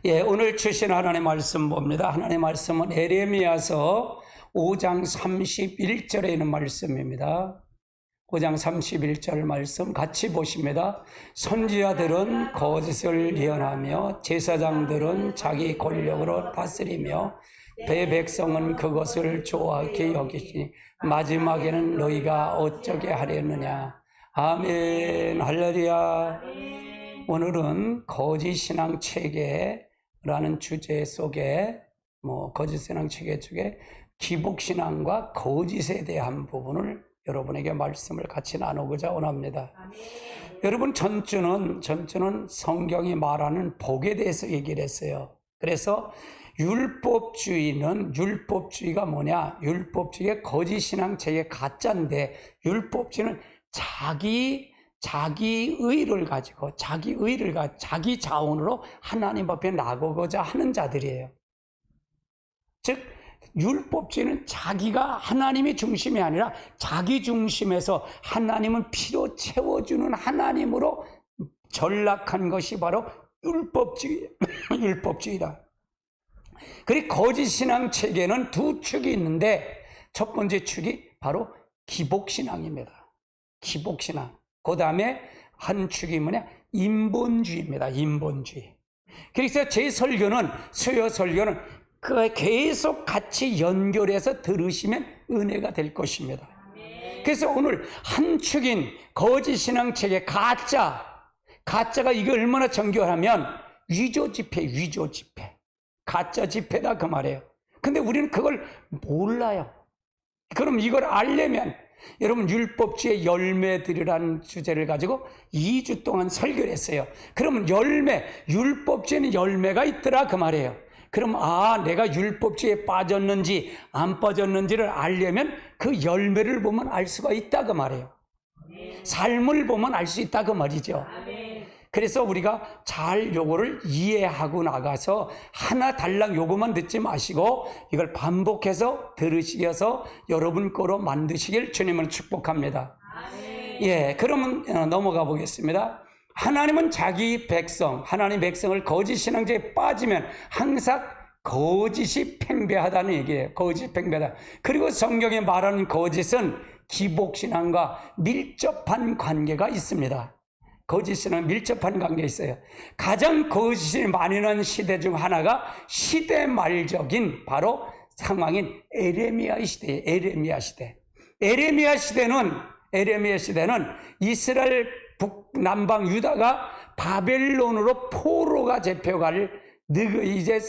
예, 오늘 주신 하나님의 말씀 봅니다. 하나님의 말씀은 에레미야서 5장 31절에 있는 말씀입니다. 5장 31절 말씀 같이 보십니다. 선지자들은 거짓을 예언하며 제사장들은 자기 권력으로 다스리며 내 백성은 그것을 좋아하게 여기시니 마지막에는 너희가 어쩌게 하려느냐. 아멘. 할렐루야. 오늘은 거짓신앙 체계라는 주제 속에 거짓신앙 체계 중에 기복신앙과 거짓에 대한 부분을 여러분에게 말씀을 같이 나누고자 원합니다. 여러분, 전주는 성경이 말하는 복에 대해서 얘기를 했어요. 그래서 율법주의가 뭐냐? 율법주의의 거짓신앙 체계 가짜인데, 율법주의는 자기 의를 가지고 자기 자원으로 하나님 앞에 나가고자 하는 자들이에요. 즉 율법주의는 자기가 하나님이 중심이 아니라 자기 중심에서 하나님은 피로 채워주는 하나님으로 전락한 것이 바로 율법주의다. 그리고 거짓신앙 체계는 두 축이 있는데, 첫 번째 축이 바로 기복신앙입니다. 기복신앙. 그 다음에 한 축이 뭐냐? 인본주의입니다. 인본주의. 그래서 제 설교는, 수요 설교는 계속 같이 연결해서 들으시면 은혜가 될 것입니다. 그래서 오늘 한 축인 거짓신앙 체계 가짜가 이게 얼마나 정교하면 위조 지폐. 가짜 지폐다 그 말이에요. 근데 우리는 그걸 몰라요. 그럼 이걸 알려면 여러분, 율법주의 열매들이라는 주제를 가지고 2주 동안 설교를 했어요. 그러면 율법주의는 열매가 있더라 그 말이에요. 그럼 내가 율법주의에 빠졌는지 안 빠졌는지를 알려면 그 열매를 보면 알 수가 있다 그 말이에요. 삶을 보면 알 수 있다 그 말이죠. 그래서 우리가 잘 요거를 이해하고 나가서 하나 달랑 요거만 듣지 마시고 이걸 반복해서 들으시어서 여러분 거로 만드시길 주님을 축복합니다. 예, 그러면 넘어가 보겠습니다. 하나님은 하나님 백성을 거짓신앙제에 빠지면 항상 거짓이 팽배하다는 얘기예요. 거짓이 팽배하다. 그리고 성경에 말하는 거짓은 기복신앙과 밀접한 관계가 있습니다. 거짓신앙 밀접한 관계가 있어요. 가장 거짓이 많이 난 시대 중 하나가 시대말적인 바로 상황인 에레미야 시대예요. 에레미야 시대는 이스라엘 북남방 유다가 바벨론으로 포로가 잡혀갈 이제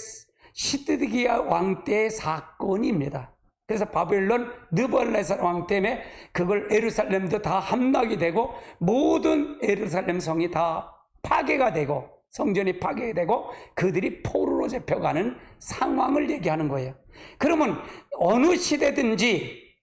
시드기야 왕 때의 사건입니다. 그래서 바벨론 느부갓네살 왕 때문에 그걸 예루살렘도 다 함락이 되고 모든 예루살렘 성이 다 파괴가 되고 성전이 파괴되고 그들이 포로로 잡혀가는 상황을 얘기하는 거예요. 그러면 어느 시대든지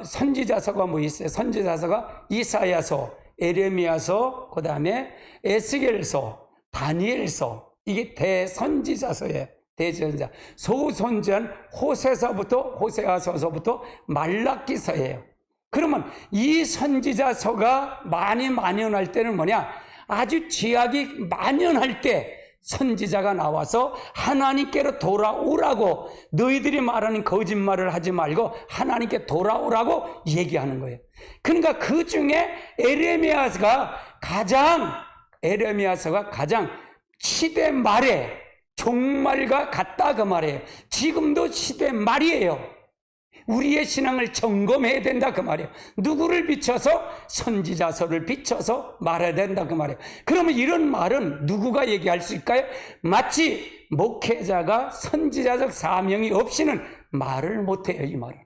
선지자서가 뭐 있어요? 선지자서가 이사야서, 에레미야서, 그 다음에 에스겔서, 다니엘서, 이게 대선지자서예요. 대선지자. 소선지자는 호세아서부터 말라기서예요. 그러면 이 선지자서가 많이 만연할 때는 뭐냐? 아주 죄악이 만연할 때 선지자가 나와서 하나님께로 돌아오라고, 너희들이 말하는 거짓말을 하지 말고 하나님께 돌아오라고 얘기하는 거예요. 그러니까 그 중에 에레미야서가 가장 시대 말에 종말과 같다 그 말이에요. 지금도 시대 말이에요. 우리의 신앙을 점검해야 된다 그 말이에요. 누구를 비춰서? 선지자서를 비춰서 말해야 된다 그 말이에요. 그러면 이런 말은 누구가 얘기할 수 있을까요? 마치 목회자가 선지자적 사명이 없이는 말을 못해요. 이 말은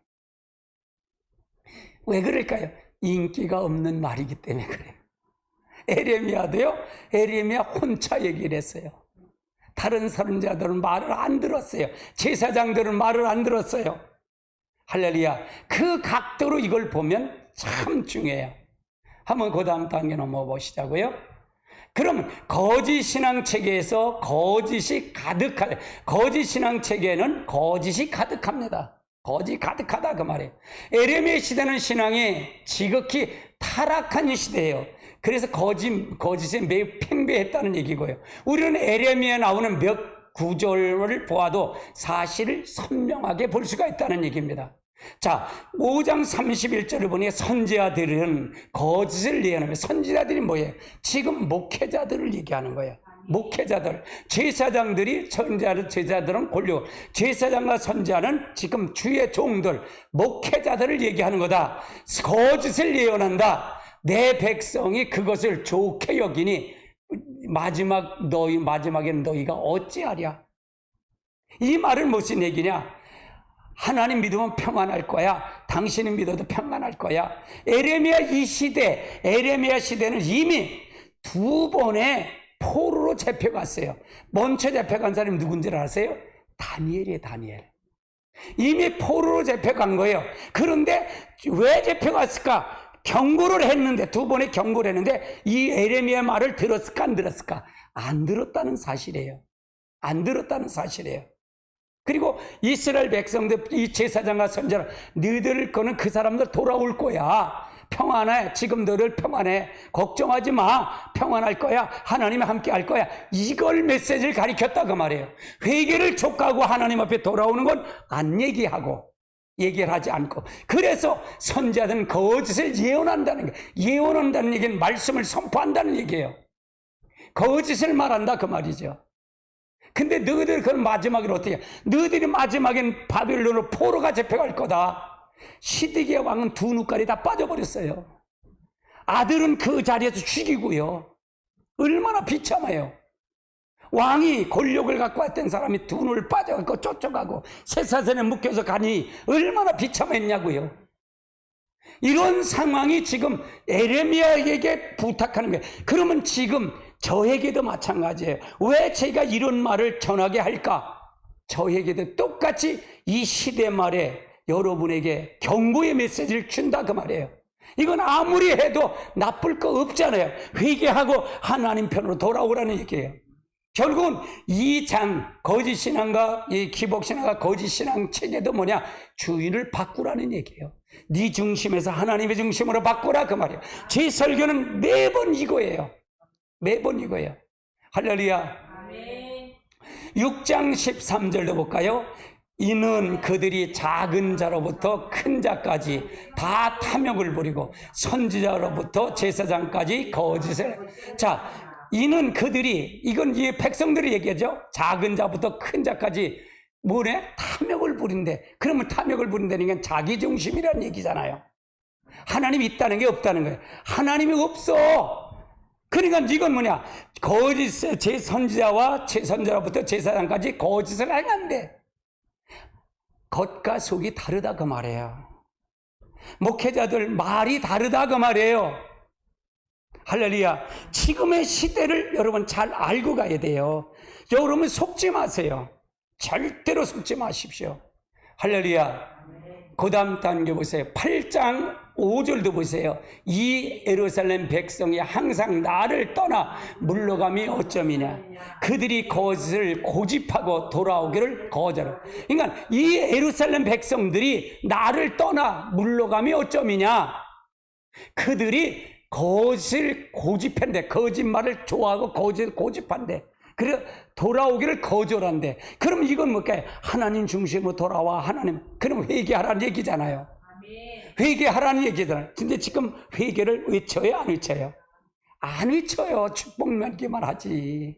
왜 그럴까요? 인기가 없는 말이기 때문에 그래요. 에레미야 혼자 얘기를 했어요. 다른 선지자들은 말을 안 들었어요. 제사장들은 말을 안 들었어요. 할렐루야. 그 각도로 이걸 보면 참 중요해요. 한번 그 다음 단계 넘어보시자고요. 그러면 거짓신앙 체계에서 거짓이 가득하다. 거짓신앙 체계는 거짓이 가득합니다. 거짓이 가득하다 그 말이에요. 에레미야 시대는 신앙이 지극히 타락한 시대예요. 그래서 거짓이 매우 팽배했다는 얘기고요. 우리는 에레미야에 나오는 몇 구절을 보아도 사실을 선명하게 볼 수가 있다는 얘기입니다. 자, 5장 31절을 보니 선지자들은 거짓을 예언하며, 선지자들이 뭐예요? 지금 목회자들을 얘기하는 거예요. 목회자들, 제사장들이, 선지자들, 제사들은 권력, 제사장과 선지자는 지금 주의 종들, 목회자들을 얘기하는 거다. 거짓을 예언한다. 내 백성이 그것을 좋게 여기니 마지막에는 너희가 어찌하랴. 이 말은 무슨 얘기냐? 하나님 믿으면 평안할 거야. 당신이 믿어도 평안할 거야. 에레미야 시대는 이미 2번의 포로로 잡혀갔어요. 먼저 잡혀간 사람이 누군지 아세요? 다니엘이에요. 다니엘. 이미 포로로 잡혀간 거예요. 그런데 왜 잡혀갔을까? 경고를 했는데, 2번의 경고를 했는데 이 에레미야 말을 들었을까 안 들었을까? 안 들었다는 사실이에요. 안 들었다는 사실이에요. 그리고 이스라엘 백성들, 이 제사장과 선지자, 너희들 거는 그 사람들 돌아올 거야. 평안해. 지금 너를 평안해. 걱정하지 마. 평안할 거야. 하나님이 함께 할 거야. 이걸 메시지를 가리켰다 그 말이에요. 회개를 촉구하고 하나님 앞에 돌아오는 건 안 얘기하고, 얘기를 하지 않고. 그래서 선지자들은 거짓을 예언한다는 거예요. 예언한다는 얘기는 말씀을 선포한다는 얘기예요. 거짓을 말한다 그 말이죠. 근데 너희들 그런 마지막으로 어떻게 해? 너희들이 마지막엔 바빌론으로 포로가 잡혀갈 거다. 시드기야 왕은 2 눈깔이 다 빠져버렸어요. 아들은 그 자리에서 죽이고요. 얼마나 비참해요. 왕이 권력을 갖고 왔던 사람이 2 눈을 빠져갖고 쫓아가고 쇠사슬에 묶여서 가니 얼마나 비참했냐고요. 이런 상황이 지금 에레미야에게 부탁하는 거예요. 그러면 지금 저에게도 마찬가지예요. 왜 제가 이런 말을 전하게 할까? 저에게도 똑같이 이 시대 말에 여러분에게 경고의 메시지를 준다 그 말이에요. 이건 아무리 해도 나쁠 거 없잖아요. 회개하고 하나님 편으로 돌아오라는 얘기예요. 결국은 이 거짓신앙과 이 기복신앙과 거짓신앙 체계도 뭐냐? 주인을 바꾸라는 얘기예요. 네 중심에서 하나님의 중심으로 바꾸라 그 말이에요. 제 설교는 매번 이거예요. 매번 이거예요. 할렐루야. 6장 13절도 볼까요? 이는 그들이 작은 자로부터 큰 자까지 다 탐욕을 부리고 선지자로부터 제사장까지 거짓을. 자, 이는 그들이, 이건 이 백성들이 얘기하죠. 작은 자부터 큰 자까지 뭐래? 탐욕을 부린대. 그러면 탐욕을 부린다는 건 자기중심이라는 얘기잖아요. 하나님이 있다는 게 없다는 거예요. 하나님이 없어. 그러니까 이건 뭐냐? 거짓, 제 선지자와 제선자로부터 제사장까지 거짓을 행한대. 겉과 속이 다르다 그 말이에요. 목회자들 말이 다르다 그 말이에요. 할렐루야. 지금의 시대를 여러분 잘 알고 가야 돼요. 여러분 속지 마세요. 절대로 속지 마십시오. 할렐루야. 그 다음 단계 보세요. 8장 5절도 보세요. 이 예루살렘 백성이 항상 나를 떠나 물러감이 어쩌미냐. 그들이 거짓을 고집하고 돌아오기를 거절하라. 그러니까 이 예루살렘 백성들이 나를 떠나 물러감이 어쩌미냐. 그들이 거짓을 고집한대. 거짓말을 좋아하고 거짓을 고집한대. 그래 돌아오기를 거절한대. 그럼 이건 뭘까요? 하나님 중심으로 돌아와. 하나님. 그럼 회개하라는 얘기잖아요. 회개하라는 얘기잖아요. 근데 지금 회개를 외쳐요? 안 외쳐요? 안 외쳐요. 축복 말기만 하지.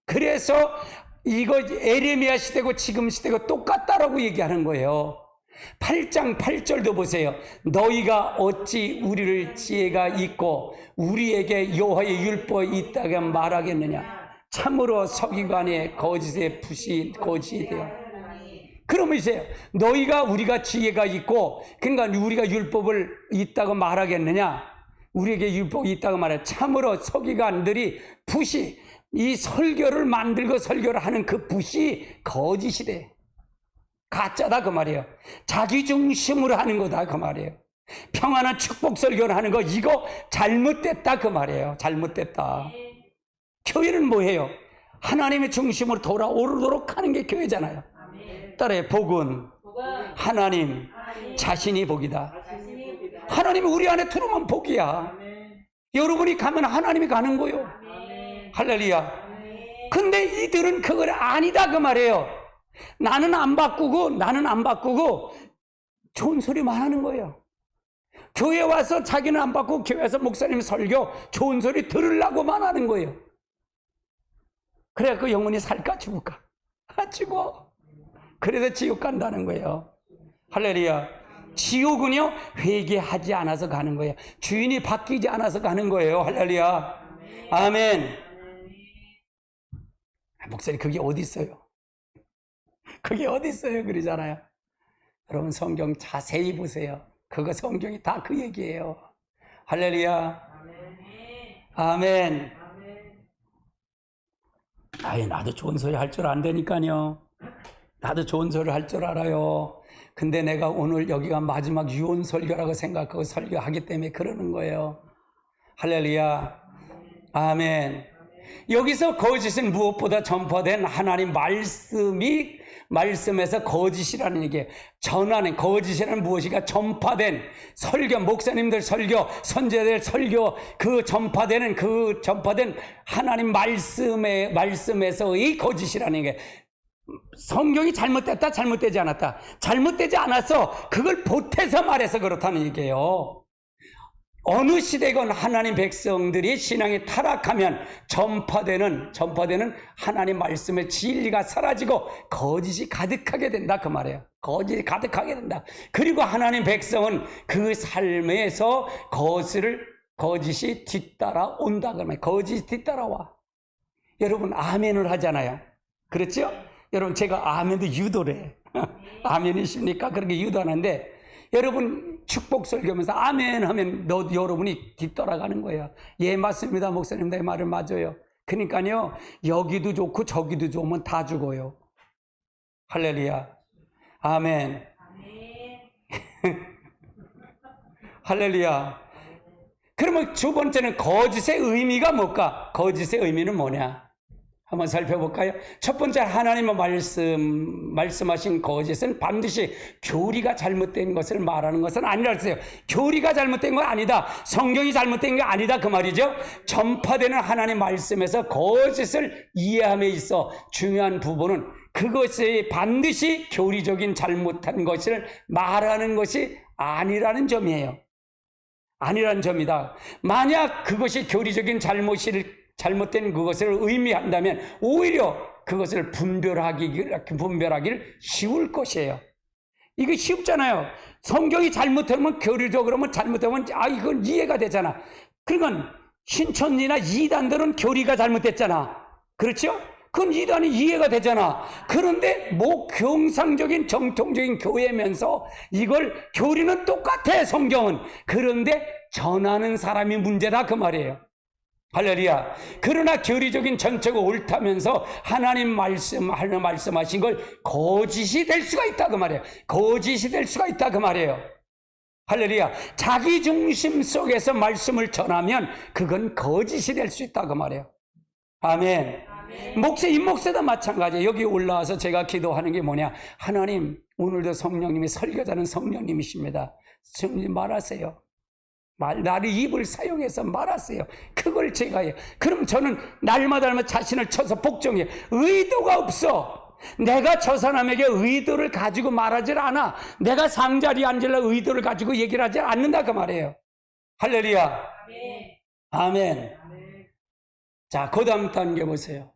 그래서 이거 에레미야 시대고 지금 시대고 똑같다라고 얘기하는 거예요. 8장 8절도 보세요. 너희가 어찌 우리를 지혜가 있고 우리에게 여호와의 율법이 있다고 말하겠느냐. 참으로 서기관의 거짓의 붓이 거짓이 되어. 그러면 이제 너희가 우리가 지혜가 있고 그러니까 우리가 율법을 있다고 말하겠느냐. 우리에게 율법이 있다고 말해. 참으로 서기관들이 붓이 이 설교를 만들고 설교를 하는 그 붓이 거짓이 돼. 가짜다 그 말이에요. 자기 중심으로 하는 거다 그 말이에요. 평안한 축복 설교를 하는 거 이거 잘못됐다 그 말이에요. 잘못됐다. 교회는 뭐예요? 하나님의 중심으로 돌아오도록 하는 게 교회잖아요. 따라해. 복은 하나님 자신이 복이다. 하나님이 우리 안에 들어오면 복이야. 여러분이 가면 하나님이 가는 거요. 할렐루야. 근데 이들은 그걸 아니다 그 말이에요. 나는 안 바꾸고 좋은 소리만 하는 거예요. 교회 와서 자기는 안 바꾸고 교회 와서 목사님 설교 좋은 소리 들으려고만 하는 거예요. 그래야 그 영혼이 살까 죽을까? 죽어. 그래서 지옥 간다는 거예요. 할렐루야. 지옥은요 회개하지 않아서 가는 거예요. 주인이 바뀌지 않아서 가는 거예요. 할렐루야. 아멘. 목사님 그게 어디 있어요? 그게 어디 있어요? 그러잖아요. 여러분 성경 자세히 보세요. 그거 성경이 다 그 얘기예요. 할렐루야. 아멘. 아예 나도 좋은 소리 할 줄 안되니까요. 나도 좋은 소리 할 줄 알아요. 근데 내가 오늘 여기가 마지막 유언 설교라고 생각하고 설교하기 때문에 그러는 거예요. 할렐루야. 아멘. 여기서 거짓은 무엇보다 전파된 하나님 말씀에서 거짓이라는 얘기예요. 전하는 거짓이라는 무엇이가 전파된 설교, 목사님들 설교, 선제들 설교, 그 전파된 하나님 말씀에서의 거짓이라는 게 성경이 잘못됐다, 잘못되지 않았다. 잘못되지 않아서 그걸 보태서 말해서 그렇다는 얘기예요. 어느 시대건 하나님 백성들이 신앙이 타락하면 전파되는 하나님 말씀의 진리가 사라지고 거짓이 가득하게 된다 그 말이에요. 거짓이 가득하게 된다. 그리고 하나님 백성은 그 삶에서 거짓이 뒤따라온다 그 말이에요. 거짓이 뒤따라와. 여러분 아멘을 하잖아요. 그렇죠? 여러분 제가 아멘도 유도를 해. 아멘이십니까? 그렇게 유도하는데 여러분 축복 설교하면서 아멘 하면 여러분이 뒤돌아가는 거예요. 예 맞습니다 목사님 내 말은 맞아요. 그러니까요 여기도 좋고 저기도 좋으면 다 죽어요. 할렐루야. 아멘. 할렐루야. 그러면 두 번째는 거짓의 의미가 뭘까? 거짓의 의미는 뭐냐? 한번 살펴볼까요? 첫 번째 하나님의 말씀하신 거짓은 반드시 교리가 잘못된 것을 말하는 것은 아니라 했어요. 교리가 잘못된 건 아니다. 성경이 잘못된 게 아니다 그 말이죠. 전파되는 하나님 말씀에서 거짓을 이해함에 있어 중요한 부분은 그것이 반드시 교리적인 잘못한 것을 말하는 것이 아니라는 점이에요. 아니라는 점이다. 만약 그것이 교리적인 잘못된 그것을 의미한다면 오히려 그것을 분별하기를 쉬울 것이에요. 이거 쉽잖아요. 성경이 잘못하면 교리적으로는 잘못하면 이건 이해가 되잖아. 그러니까 신천지나 이단들은 교리가 잘못됐잖아. 그렇죠? 그건 이단이 이해가 되잖아. 그런데 경상적인 정통적인 교회면서 이걸 교리는 똑같아 성경은. 그런데 전하는 사람이 문제다 그 말이에요. 할렐루야. 그러나 교리적인 전체가 옳다면서 하나님 말씀하신 걸 거짓이 될 수가 있다 그 말이에요. 거짓이 될 수가 있다 그 말이에요. 할렐루야. 자기 중심 속에서 말씀을 전하면 그건 거짓이 될 수 있다 그 말이에요. 아멘. 목사도 마찬가지예요. 여기 올라와서 제가 기도하는 게 뭐냐? 하나님 오늘도 성령님이 설교자는 성령님이십니다. 성령님 말하세요. 나를 입을 사용해서 말하세요. 그걸 제가 해요. 그럼 저는 날마다 자신을 쳐서 복종해요. 의도가 없어. 내가 저 사람에게 의도를 가지고 말하질 않아. 내가 상자리에 앉으려 의도를 가지고 얘기를 하지 않는다 그 말이에요. 할렐루야. 아멘. 자, 그 다음 단계 보세요.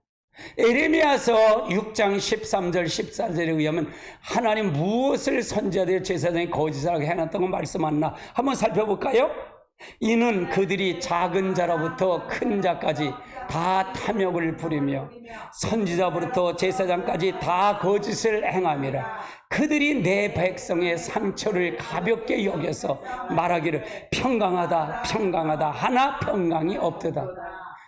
에레미야서 6장 13절 14절에 의하면 하나님 무엇을 선지자들의 제사장이 거짓하게 해놨다고 말씀하나 한번 살펴볼까요? 이는 그들이 작은 자로부터 큰 자까지 다 탐욕을 부리며 선지자부터 제사장까지 다 거짓을 행함이라. 그들이 내 백성의 상처를 가볍게 여겨서 말하기를 평강하다 평강하다 하나 평강이 없도다.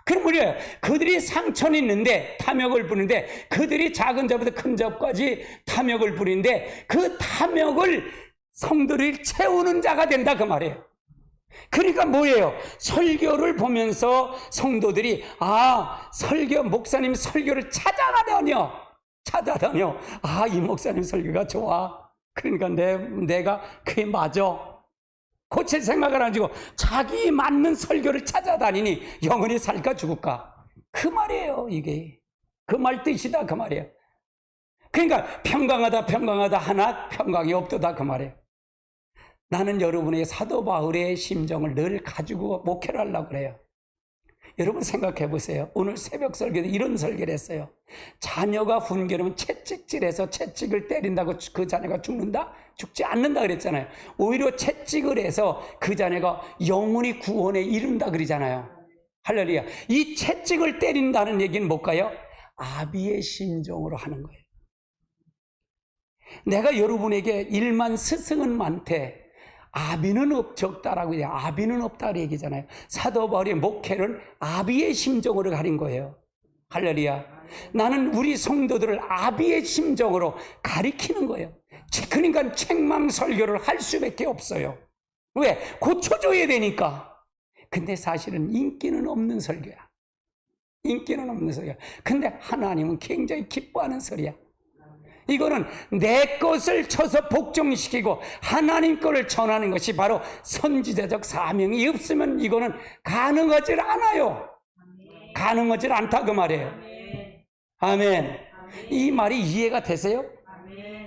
그럼 뭐예요? 그들이 상처는 있는데 탐욕을 부리는데 그들이 작은 자부터 큰 자까지 탐욕을 부리는데 그 탐욕을 성도를 채우는 자가 된다 그 말이에요. 그러니까 뭐예요? 설교를 보면서 성도들이 목사님 설교를 찾아다녀. 이 목사님 설교가 좋아. 그러니까 내가 그게 맞아. 고칠 생각을 안 하고 자기 맞는 설교를 찾아다니니 영원히 살까 죽을까? 그 말이에요 이게. 그 말 뜻이다 그 말이에요. 그러니까 평강하다 하나 평강이 없도다 그 말이에요. 나는 여러분의 사도 바울의 심정을 늘 가지고 목회를 하려고 그래요. 여러분 생각해 보세요. 오늘 새벽 설교도 이런 설교를 했어요. 자녀가 훈계하면 채찍질해서 채찍을 때린다고 그 자녀가 죽는다? 죽지 않는다 그랬잖아요. 오히려 채찍을 해서 그 자녀가 영원히 구원에 이른다 그러잖아요. 할렐루야. 이 채찍을 때린다는 얘기는 뭘까요? 아비의 심정으로 하는 거예요. 내가 여러분에게 일만 스승은 많대, 아비는 적다라고 해요. 아비는 없다고 얘기잖아요. 사도 바울의 목회를 아비의 심정으로 가린 거예요. 할렐루야. 나는 우리 성도들을 아비의 심정으로 가리키는 거예요. 그러니까 책망 설교를 할 수밖에 없어요. 왜? 고쳐줘야 되니까. 근데 사실은 인기는 없는 설교야. 인기는 없는 설교야. 근데 하나님은 굉장히 기뻐하는 소리야. 이거는 내 것을 쳐서 복종시키고 하나님 것을 전하는 것이 바로 선지자적 사명이 없으면 이거는 가능하지 않아요. 가능하지 않다 그 말이에요. 아멘. 이 말이 이해가 되세요?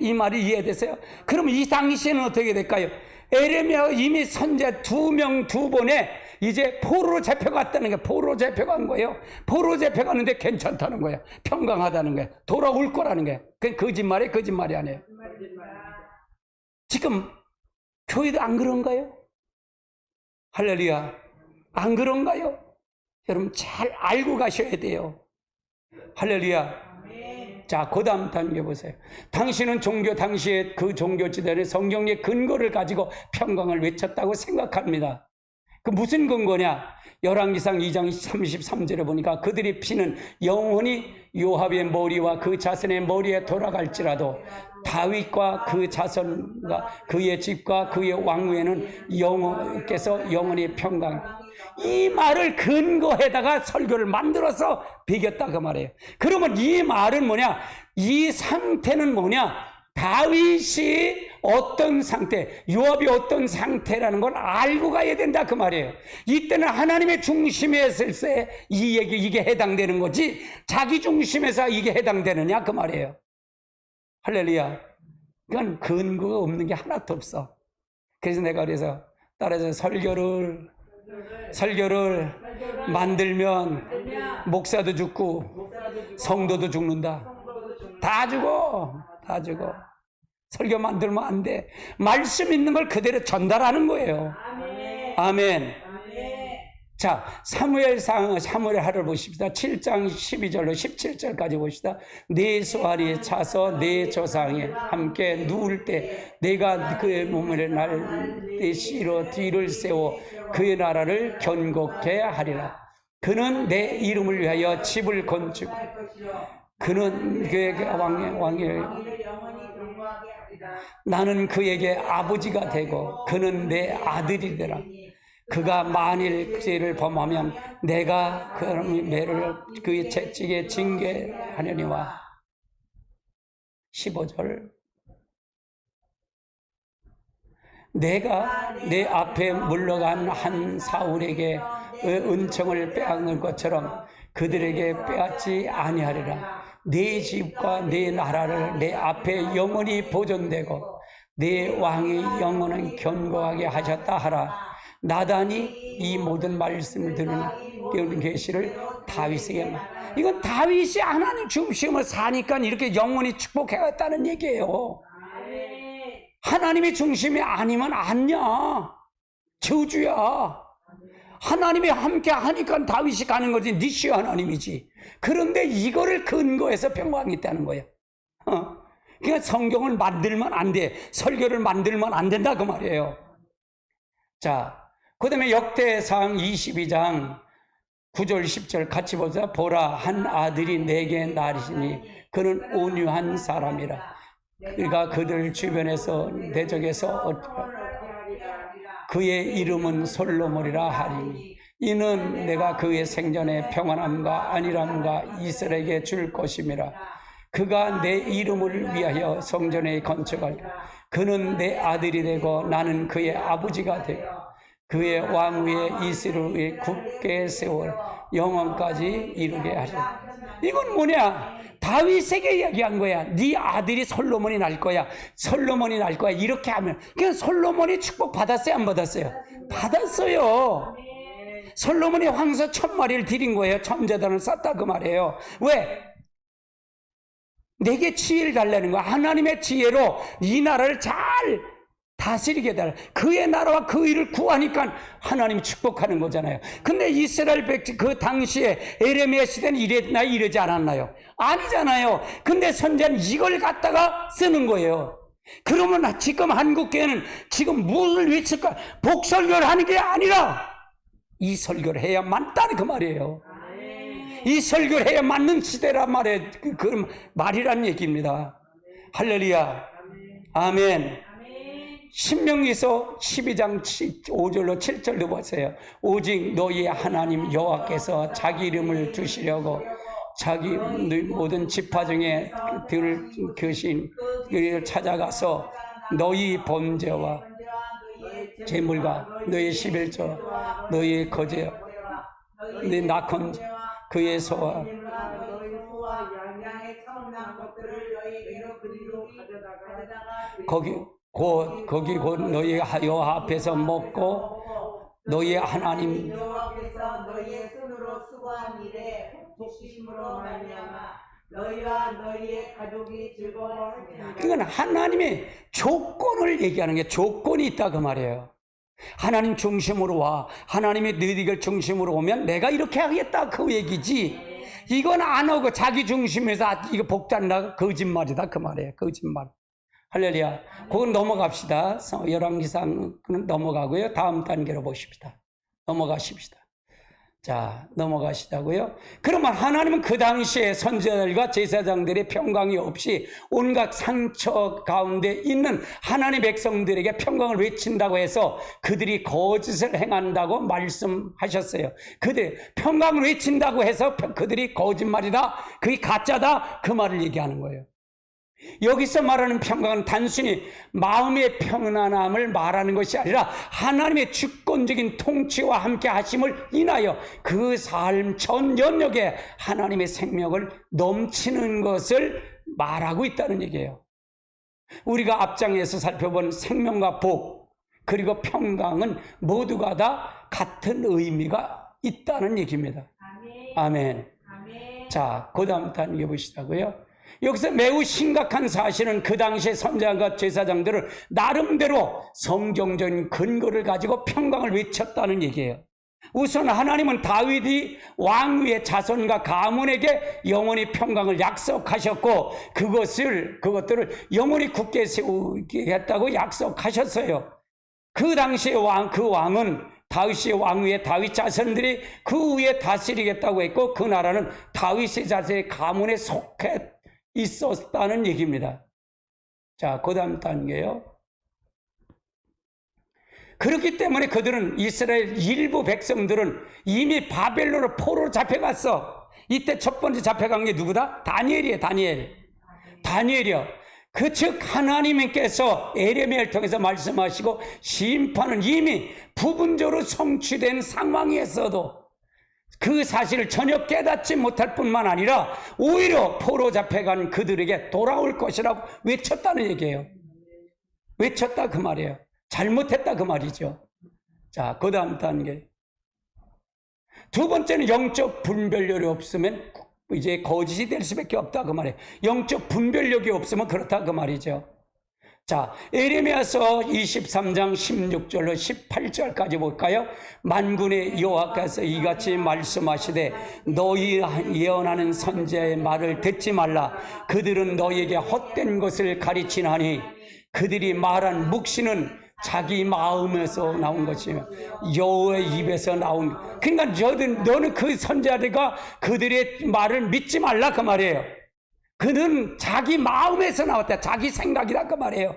이 말이 이해되세요? 그럼 이 당시에는 어떻게 될까요? 에레미야가 이미 선지자 2명 2번에 이제 포로로 잡혀갔다는 거예요. 포로로 잡혀간 거예요. 포로로 잡혀갔는데 괜찮다는 거예요. 평강하다는 거예요. 돌아올 거라는 거예요. 그게 거짓말이 아니에요. 지금 교회도 안 그런가요? 할렐루야. 안 그런가요? 여러분 잘 알고 가셔야 돼요. 할렐루야. 자, 그 다음 단계 보세요. 당신은 당시에 그 종교 지도의 성경의 근거를 가지고 평강을 외쳤다고 생각합니다. 그 무슨 근거냐? 열왕기상 2장 33절에 보니까 그들의 피는 영원히 요압의 머리와 그 자손의 머리에 돌아갈지라도 다윗과 그 자손과 그의 집과 그의 왕후에는 영원께서 영원히 평강. 이 말을 근거에다가 설교를 만들어서 배겼다 그 말이에요. 그러면 이 말은 뭐냐? 이 상태는 뭐냐? 다윗이 어떤 상태, 요압이 어떤 상태라는 걸 알고 가야 된다 그 말이에요. 이때는 하나님의 중심에 있을 때 이게 해당되는 거지 자기 중심에서 이게 해당되느냐 그 말이에요. 할렐루야. 그건 근거가 없는 게 하나도 없어. 그래서 내가 따라서 설교를 만들면 목사도 죽고 성도도 죽는다. 다 죽어. 설교 만들면 안 돼. 말씀 있는 걸 그대로 전달하는 거예요. 아멘. 자, 사무엘 하를 보십시다. 7장 12절로 17절까지 봅시다. 내 소알이 차서 내 조상에 함께 누울 때 내가 그의 몸을 내 씨로 뒤를 세워 그의 나라를 견고케 하리라. 그는 내 이름을 위하여 집을 건축 그는 그에게 왕의 나는 그에게 아버지가 되고 그는 내 아들이 되라. 그가 만일 죄를 범하면 내가 그의 채찍에 징계하려니와. 15절 내가 내 앞에 물러간 한 사울에게 은총을 빼앗는 것처럼 그들에게 빼앗지 아니하리라. 내 집과 내 나라를 내 앞에 영원히 보존되고 내 왕이 영원한 견고하게 하셨다 하라. 나단이 이 모든 말씀을 들은 계시를 다윗에게 말. 이건 다윗이 하나님 중심을 사니까 이렇게 영원히 축복해갔다는 얘기예요. 하나님의 중심이 아니면 아니야. 저주야. 하나님이 함께 하니까 다윗이 가는 거지. 니시 하나님이지. 그런데 이거를 근거해서 평강이 있다는 거예요. 그러니까 성경을 만들면 안 돼. 설교를 만들면 안 된다 그 말이에요. 자, 그 다음에 역대상 22장 9절 10절 같이 보자. 보라, 한 아들이 내게 나리시니 그는 온유한 사람이라. 그가 그들 주변에서 대적에서 그의 이름은 솔로몬이라 하리니 이는 내가 그의 생전에 평안함과 안일함과 이스라엘에게 줄 것임이라. 그가 내 이름을 위하여 성전에 건축할. 그는 내 아들이 되고 나는 그의 아버지가 되고 그의 왕위에 이스라엘을 굳게 세워 영원까지 이루게 하시라. 이건 뭐냐? 다윗에게 이야기한 거야. 네 아들이 솔로몬이 날 거야. 솔로몬이 날 거야. 이렇게 하면 그냥 솔로몬이 축복 받았어요? 안 받았어요? 받았어요. 솔로몬이 황소 1000마리를 드린 거예요. 참제단을 쌓다 그 말이에요. 왜? 내게 지혜를 달라는 거야. 하나님의 지혜로 이 나라를 잘 다스리게 달라. 그의 나라와 그 일을 구하니까 하나님이 축복하는 거잖아요. 근데 이스라엘 백성 그 당시에 에레미야 시대는 이랬나 이러지 않았나요? 아니잖아요. 근데 선지자는 이걸 갖다가 쓰는 거예요. 그러면 지금 한국교회는 지금 무엇을 외칠까? 복설교를 하는 게 아니라 이 설교를 해야 맞다는 그 말이에요. 이 설교를 해야 맞는 시대란 말이에요. 그 말이란 얘기입니다. 할렐루야. 아멘. 신명기서 12장 5절로 7절로 보세요. 오직 너희 하나님 여호와께서 자기 이름을 두시려고 자기 모든 지파 중에 들 계신 그를 찾아가서 너희 범죄와 재물과 너희 11조 너희 거제 네 낙헌 그의 소와 거기 곧 너희 여호와 앞에서 먹고 너희 하나님 여호와께서 너희의 손으로 수고한 일에 복주심으로 말미암아 너희와 너희의 가족이 즐거워하리라. 그건 하나님의 조건을 얘기하는 게 조건이 있다 그 말이에요. 하나님 중심으로 와. 하나님의 너희들 중심으로 오면 내가 이렇게 하겠다 그 얘기지. 이건 안 하고 자기 중심에서 이거 복잡나 거짓말이다 그 말이에요. 거짓말. 할렐루야. 그건 넘어갑시다. 열왕기상 넘어가고요. 다음 단계로 보십시다. 넘어가십시다. 자, 넘어가시자고요. 그러면 하나님은 그 당시에 선지자들과 제사장들의 평강이 없이 온갖 상처 가운데 있는 하나님의 백성들에게 평강을 외친다고 해서 그들이 거짓을 행한다고 말씀하셨어요. 그들 평강을 외친다고 해서 그들이 거짓말이다, 그게 가짜다, 그 말을 얘기하는 거예요. 여기서 말하는 평강은 단순히 마음의 평안함을 말하는 것이 아니라 하나님의 주권적인 통치와 함께 하심을 인하여 그 삶 전 영역에 하나님의 생명을 넘치는 것을 말하고 있다는 얘기예요. 우리가 앞장에서 살펴본 생명과 복 그리고 평강은 모두가 다 같은 의미가 있다는 얘기입니다. 아멘. 아멘. 자, 그 다음 단계 보시자고요. 여기서 매우 심각한 사실은 그 당시의 선지자과 제사장들은 나름대로 성경적인 근거를 가지고 평강을 외쳤다는 얘기예요. 우선 하나님은 다윗이 왕위의 자손과 가문에게 영원히 평강을 약속하셨고 그것들을 영원히 굳게 세우겠다고 약속하셨어요. 그 당시의 그 왕은 다윗의 왕위에 다윗 자손들이 그 위에 다스리겠다고 했고 그 나라는 다윗의 자손의 가문에 속해 있었다는 얘기입니다. 자, 그 다음 단계요. 그렇기 때문에 그들은 이스라엘 일부 백성들은 이미 바벨론으로 포로로 잡혀갔어. 이때 첫 번째 잡혀간 게 누구다? 다니엘이에요. 다니엘이요. 그 즉 하나님께서 에레미야를 통해서 말씀하시고 심판은 이미 부분적으로 성취된 상황에서도 그 사실을 전혀 깨닫지 못할 뿐만 아니라 오히려 포로 잡혀간 그들에게 돌아올 것이라고 외쳤다는 얘기예요. 외쳤다 그 말이에요. 잘못했다 그 말이죠. 자, 그 다음 단계. 두 번째는 영적 분별력이 없으면 이제 거짓이 될 수밖에 없다 그 말이에요. 영적 분별력이 없으면 그렇다 그 말이죠. 자, 에레미야서 23장 16절로 18절까지 볼까요? 만군의 여호와께서 이같이 말씀하시되 너희 예언하는 선지자의 말을 듣지 말라. 그들은 너희에게 헛된 것을 가르치나니 그들이 말한 묵시는 자기 마음에서 나온 것이며 여호와의 입에서 나온. 그러니까 너는 그 선지자들과 그들의 말을 믿지 말라 그 말이에요. 그는 자기 마음에서 나왔다. 자기 생각이다 그 말이에요.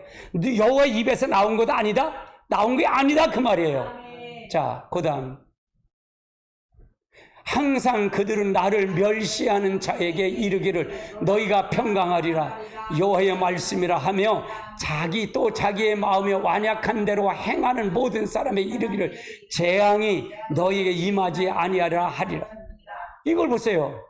여호와의 입에서 나온 것도 아니다. 나온 게 아니다 그 말이에요. 자, 그 다음. 항상 그들은 나를 멸시하는 자에게 이르기를 너희가 평강하리라 여호와의 말씀이라 하며 자기의 마음에 완약한 대로 행하는 모든 사람의 이르기를 재앙이 너희에게 임하지 아니하리라 하리라. 이걸 보세요.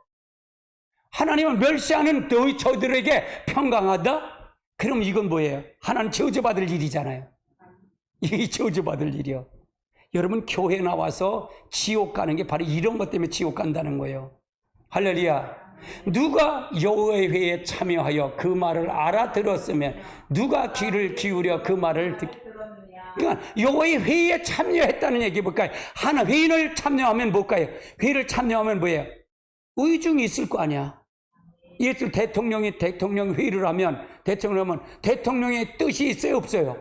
하나님을 멸시하는 너희 저들에게 평강하다? 그럼 이건 뭐예요? 하나님 저주받을 일이잖아요. 이게 저주받을 일이요. 여러분, 교회 나와서 지옥 가는 게 바로 이런 것 때문에 지옥 간다는 거예요. 할렐루야. 누가 여호와의 회에 참여하여 그 말을 알아들었으면, 누가 귀를 기울여 그 말을 그러니까 여호와의 회의에 참여했다는 얘기 볼까요? 하나 회의를 참여하면 뭘까요? 회의를 참여하면 뭐예요? 의중이 있을 거 아니야. 예를 대통령이 대통령 회의를 하면 대통령의 뜻이 있어요, 없어요?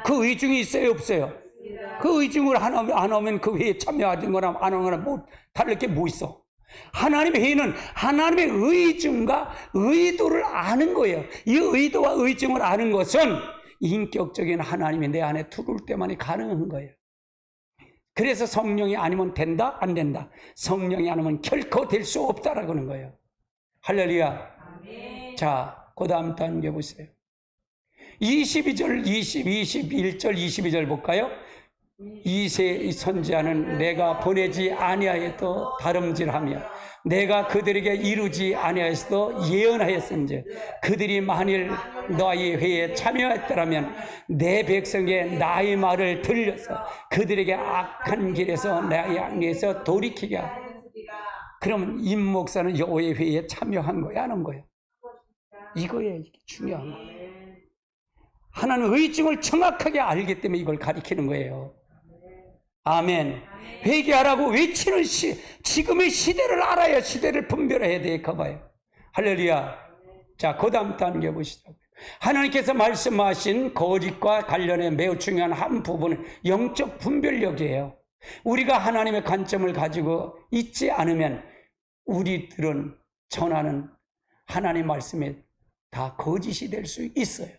그 의중이 있어요, 없어요? 그 의중을 안 하면 그 회의에 참여하는 거나 안 하는 거나 뭐 다를 게 뭐 있어? 하나님의 회의는 하나님의 의중과 의도를 아는 거예요. 이 의도와 의중을 아는 것은 인격적인 하나님이 내 안에 들어올 때만이 가능한 거예요. 그래서 성령이 아니면 된다? 안 된다? 성령이 아니면 결코 될 수 없다라고 하는 거예요. 할렐루야. 아멘. 자, 그 다음 단계 보세요. 22절, 21절, 22절 볼까요? 이세 선지자는 내가 보내지 아니하여도 다름질하며 내가 그들에게 이루지 아니하여도 예언하였은즉 그들이 만일 너희 회에 참여했더라면 내 백성의 나의 말을 들려서 그들에게 악한 길에서 나의 양에서 돌이키게 하라. 그러면 임 목사는 여호와의 회에 참여한 거야, 안 한 거야? 이거예요. 이게 중요한 거예요. 하나는 의중을 정확하게 알기 때문에 이걸 가리키는 거예요. 아멘. 회개하라고 외치는 지금의 시대를 알아야 시대를 분별해야 돼. 가봐요. 할렐루야. 자, 그 다음 단계 보시죠. 하나님께서 말씀하신 거짓과 관련해 매우 중요한 한 부분은 영적 분별력이에요. 우리가 하나님의 관점을 가지고 있지 않으면 우리들은 전하는 하나님 말씀에 다 거짓이 될 수 있어요.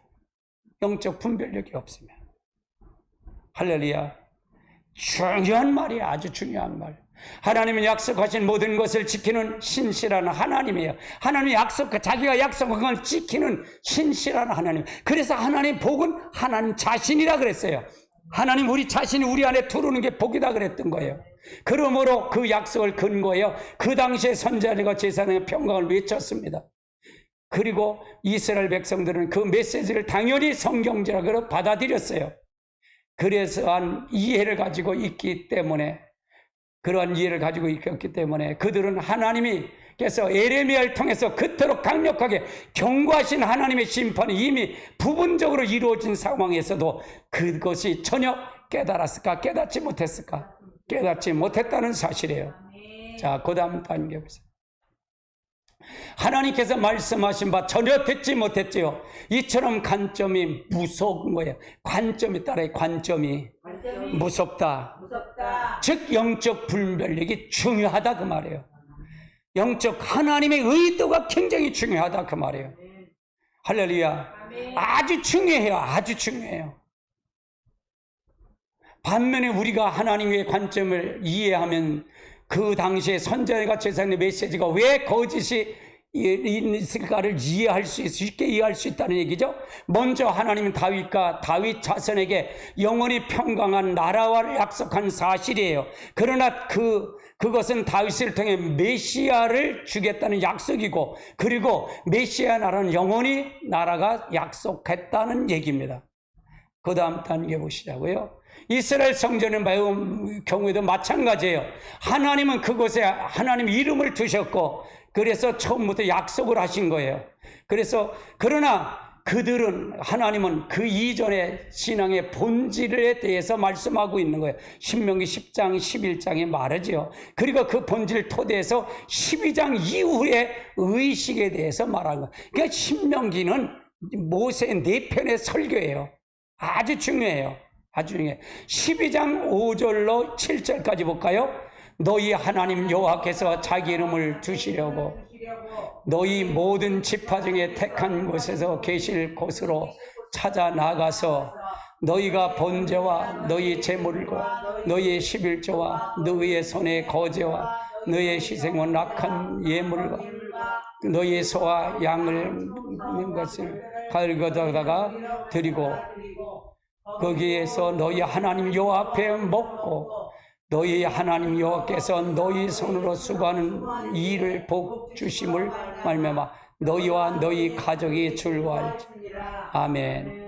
영적 분별력이 없으면. 할렐루야. 중요한 말이에요. 아주 중요한 말. 하나님은 약속하신 모든 것을 지키는 신실한 하나님이에요. 하나님이 자기가 약속한 걸 지키는 신실한 하나님. 그래서 하나님 복은 하나님 자신이라 그랬어요. 하나님 우리 자신이 우리 안에 들어오는 게 복이다 그랬던 거예요. 그러므로 그 약속을 근거해요. 그 당시에 선지자들과 제사장의 평강을 외쳤습니다. 그리고 이스라엘 백성들은 그 메시지를 당연히 성경적으로 받아들였어요. 그래서 이해를 가지고 있기 때문에, 그러한 이해를 가지고 있기 때문에 그들은 하나님께서 에레미야를 통해서 그토록 강력하게 경고하신 하나님의 심판이 이미 부분적으로 이루어진 상황에서도 그것이 전혀 깨달았을까? 깨닫지 못했을까? 깨닫지 못했다는 사실이에요. 자, 그 다음 단계 보세요. 하나님께서 말씀하신 바 전혀 듣지 못했지요. 이처럼 관점이 무서운 거예요. 관점에 따라 관점이 무섭다. 즉 영적 분별력이 중요하다 그 말이에요. 영적 하나님의 의도가 굉장히 중요하다 그 말이에요. 할렐루야. 아주 중요해요. 아주 중요해요. 반면에 우리가 하나님의 관점을 이해하면 그 당시에 선지자가 제사장의 메시지가 왜 거짓이 있을까를 쉽게 이해할 수 있다는 얘기죠. 먼저 하나님은 다윗과 다윗 자손에게 영원히 평강한 나라와 약속한 사실이에요. 그러나 그것은 다윗을 통해 메시아를 주겠다는 약속이고, 그리고 메시아 나라는 영원히 나라가 약속했다는 얘기입니다. 그 다음 단계 보시자고요. 이스라엘 성전의 경우에도 마찬가지예요. 하나님은 그곳에 하나님 이름을 두셨고, 그래서 처음부터 약속을 하신 거예요. 그러나 하나님은 그 이전의 신앙의 본질에 대해서 말씀하고 있는 거예요. 신명기 10장, 11장에 말하죠. 그리고 그 본질 토대에서 12장 이후의 의식에 대해서 말한 거예요. 그러니까 신명기는 모세의 4편의 설교예요. 아주 중요해요. 아주 중요해요. 12장 5절로 7절까지 볼까요? 너희 하나님 여호와께서 자기 이름을 두시려고 너희 모든 지파 중에 택한 곳에서 계실 곳으로 찾아 나가서 너희가 번제와 너희 제물과 너희의 11조와 너희의 손의 거제와 너희의 희생은 악한 예물과 너희의 소와 양을 먹는 것을 가져다가 드리고 거기에서 너희 하나님 여호와 앞에 먹고 너희 하나님 여호와께서 너희 손으로 수고하는 일을 복 주심을 말미암아 너희와 너희 가족이 즐거워할지. 아멘.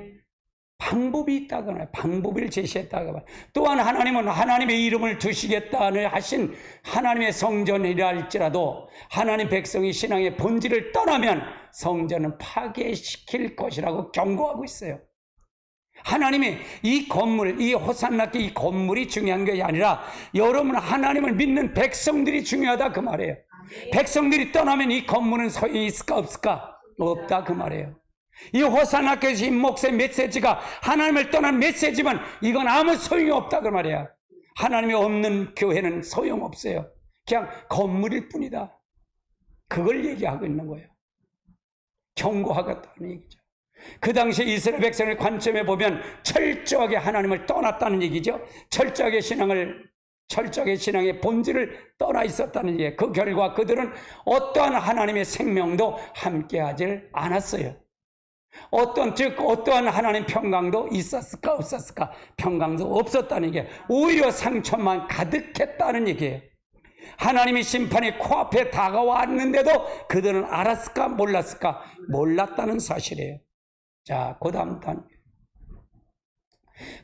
방법이 있다고 해요. 방법을 제시했다고 해요. 또한 하나님은 하나님의 이름을 두시겠다는 하신 하나님의 성전이라 할지라도 하나님 백성이 신앙의 본질을 떠나면 성전은 파괴시킬 것이라고 경고하고 있어요. 하나님이 이 건물, 이 호산나게 이 건물이 중요한 것이 아니라 여러분 하나님을 믿는 백성들이 중요하다 그 말이에요. 백성들이 떠나면 이 건물은 소용이 있을까 없을까? 없다 그 말이에요. 이 호산나게 이 목사의 메시지가 하나님을 떠난 메시지만 이건 아무 소용이 없다 그 말이야. 하나님이 없는 교회는 소용없어요. 그냥 건물일 뿐이다. 그걸 얘기하고 있는 거예요. 경고하겠다는 얘기죠. 그 당시 이스라엘 백성의 관점에 보면 철저하게 하나님을 떠났다는 얘기죠. 철저하게 신앙의 본질을 떠나 있었다는 얘기예요. 그 결과 그들은 어떠한 하나님의 생명도 함께하지 않았어요. 어떠한 하나님 평강도 있었을까 없었을까? 평강도 없었다는 얘기예요. 오히려 상처만 가득했다는 얘기예요. 하나님의 심판이 코앞에 다가왔는데도 그들은 알았을까 몰랐을까? 몰랐다는 사실이에요. 자, 그 다음 단.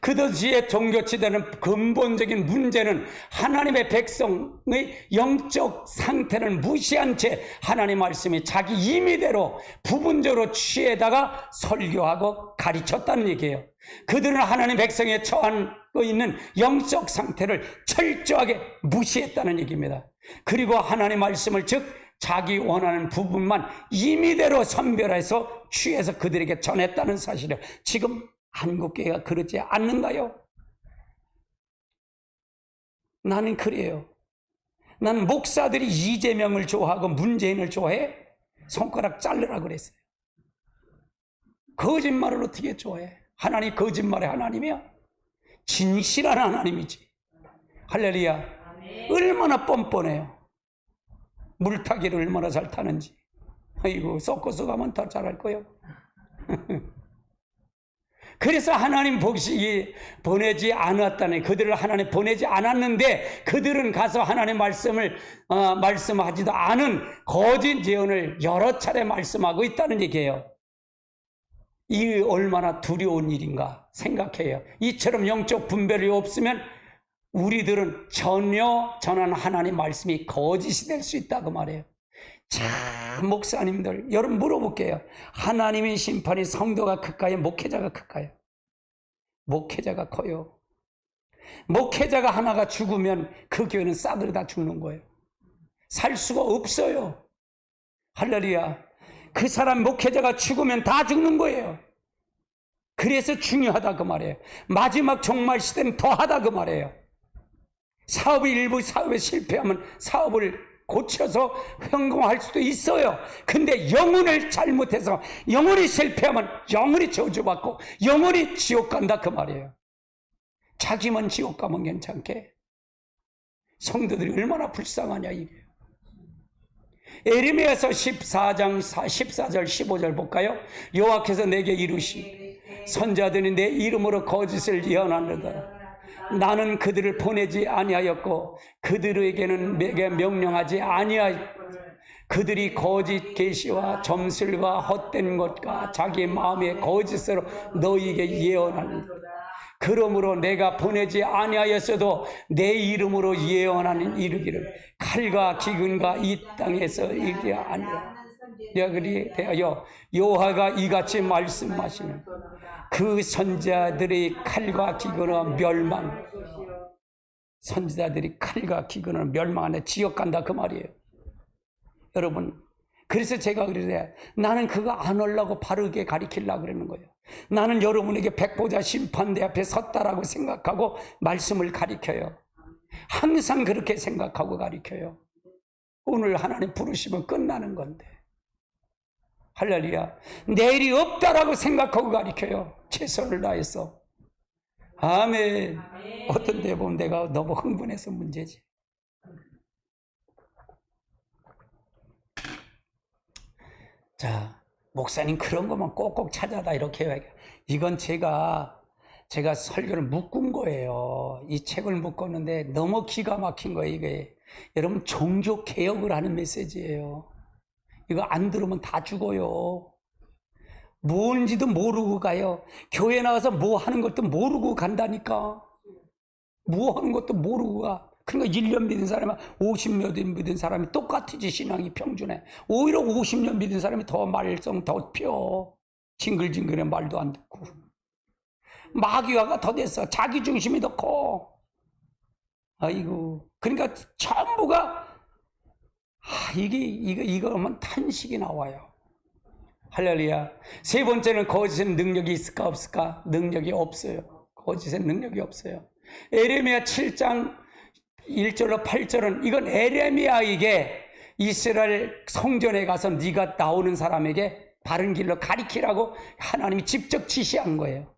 그 당시의 종교지대는 근본적인 문제는 하나님의 백성의 영적 상태를 무시한 채 하나님 말씀이 자기 임의대로 부분적으로 취해다가 설교하고 가르쳤다는 얘기예요. 그들은 하나님 백성에 처하고 있는 영적 상태를 철저하게 무시했다는 얘기입니다. 그리고 하나님 말씀을 즉 자기 원하는 부분만 임의대로 선별해서 취해서 그들에게 전했다는 사실이에요. 지금 한국교회가 그렇지 않는가요? 나는 그래요. 나는 목사들이 이재명을 좋아하고 문재인을 좋아해? 손가락 자르라 그랬어요. 거짓말을 어떻게 좋아해? 하나님 거짓말의 하나님이야? 진실한 하나님이지. 할렐루야. 얼마나 뻔뻔해요. 물타기를 얼마나 잘 타는지. 아이고, 섞어서 가면 더 잘할 거예요. 그래서 하나님 복식이 보내지 않았다네. 그들을 하나님 보내지 않았는데 그들은 가서 하나님 말씀하지도 않은 거짓 예언을 여러 차례 말씀하고 있다는 얘기예요. 이 얼마나 두려운 일인가 생각해요. 이처럼 영적 분별이 없으면 우리들은 전혀 전한 하나님 말씀이 거짓이 될 수 있다고 말해요. 자, 목사님들, 여러분 물어볼게요. 하나님의 심판이 성도가 클까요? 목회자가 클까요? 목회자가 커요. 목회자가 하나가 죽으면 그 교회는 싸들이 다 죽는 거예요. 살 수가 없어요. 할렐루야. 그 사람 목회자가 죽으면 다 죽는 거예요. 그래서 중요하다 그 말이에요. 마지막 종말 시대는 더하다 그 말이에요. 일부 사업에 실패하면 사업을 고쳐서 성공할 수도 있어요. 근데 영혼을 잘못해서 영혼이 실패하면 영혼이 저주받고 영혼이 지옥 간다 그 말이에요. 자기만 지옥 가면 괜찮게? 성도들이 얼마나 불쌍하냐 이게. 에레미야서 14장 14절 15절 볼까요? 여호와께서 내게 이르시 선자들이 내 이름으로 거짓을 예언하느니라. 나는 그들을 보내지 아니하였고 그들에게는 내게 명령하지 아니하였고 그들이 거짓 계시와 점술과 헛된 것과 자기 마음의 거짓으로 너희에게 예언하니 그러므로 내가 보내지 아니하였어도 내 이름으로 예언하는 이르기를 칼과 기근과 이 땅에서 이르게 하니라. 여기 대하여 여호와가 이같이 말씀하시는 그 선지자들의 칼과 기근으로 멸망, 선지자들이 칼과 기근으로 멸망하네 지옥 간다 그 말이에요. 여러분, 그래서 제가 그러세요. 나는 그거 안 하려고 바르게 가르치려고 그러는 거예요. 나는 여러분에게 백보자 심판대 앞에 섰다라고 생각하고 말씀을 가르쳐요. 항상 그렇게 생각하고 가르쳐요. 오늘 하나님 부르시면 끝나는 건데. 할렐루야. 내일이 없다라고 생각하고 가르쳐요. 최선을 다해서. 아멘. 어떤 데 보면 내가 너무 흥분해서 문제지. 자, 목사님 그런 것만 꼭꼭 찾아다 이렇게 해요. 이건 제가 제가 설교를 묶은 거예요. 이 책을 묶었는데 너무 기가 막힌 거예요, 이게. 여러분, 종교 개혁을 하는 메시지예요. 이거 안 들으면 다 죽어요. 뭔지도 모르고 가요. 교회 나가서 뭐 하는 것도 모르고 간다니까. 뭐 하는 것도 모르고 가. 그러니까 1년 믿은 사람이 50년 믿은 사람이 똑같지, 신앙이 평준해. 오히려 50년 믿은 사람이 더 말썽 더 펴. 징글징글해, 말도 안 듣고. 마귀화가 더 됐어. 자기 중심이 더 커. 아이고. 그러니까 전부가 이거면 탄식이 나와요. 할렐루야. 세 번째는 거짓은 능력이 있을까 없을까? 능력이 없어요. 거짓은 능력이 없어요. 에레미야 7장 1절로 8절은 이건 에레미야에게 이스라엘 성전에 가서 네가 나오는 사람에게 바른 길로 가리키라고 하나님이 직접 지시한 거예요.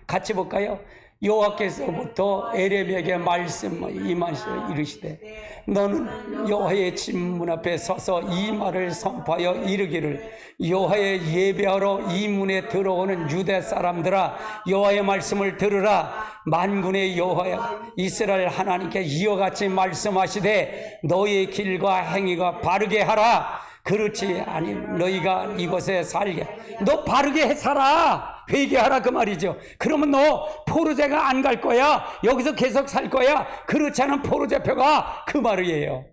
같이 볼까요? 여호와께서부터 에레미야에게 말씀 임하시어 이르시되 너는 여호와의 집 문 앞에 서서 이 말을 선포하여 이르기를 여호와의 예배하러 이 문에 들어오는 유대 사람들아 여호와의 말씀을 들으라. 만군의 여호와 이스라엘 하나님께 이와 같이 말씀하시되 너희의 길과 행위가 바르게 하라. 그렇지 아니 너희가 이곳에 살게 너 바르게 살아. 회개하라 그 말이죠. 그러면 너 포로제가 안 갈 거야. 여기서 계속 살 거야. 그렇지 않은 포로제표가 그 말이에요.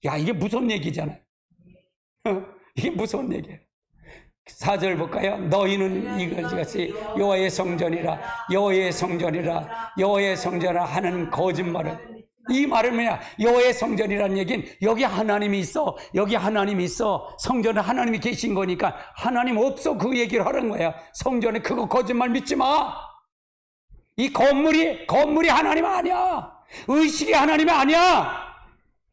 야, 이게 무서운 얘기잖아요. 이게 무서운 얘기예요. 4절 볼까요? 너희는 이것이 여호와의 성전이라 여호와의 성전이라 여호와의 성전이라 하는 거짓말을. 이 말은 뭐냐? 여호와의 성전이라는 얘기는 여기 하나님이 있어. 여기 하나님이 있어. 성전에 하나님이 계신 거니까 하나님 없어 그 얘기를 하는 거야. 성전에 그거 거짓말 믿지 마. 이 건물이 하나님 아니야. 의식이 하나님이 아니야.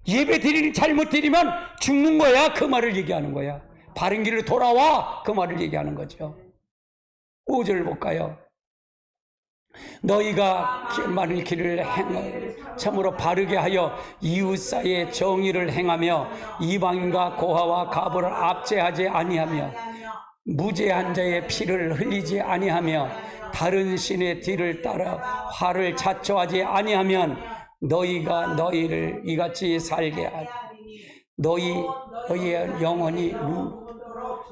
예배 드리니 잘못 드리면 죽는 거야. 그 말을 얘기하는 거야. 바른 길로 돌아와. 그 말을 얘기하는 거죠. 5절 볼까요? 너희가 많은 길을 참으로 바르게 하여 이웃 사이에 정의를 행하며 이방인과 고아와 과부를 압제하지 아니하며 무죄한 자의 피를 흘리지 아니하며 다른 신의 뒤를 따라 화를 자초하지 아니하면 너희가 너희를 이같이 살게 하리. 너희의 영혼이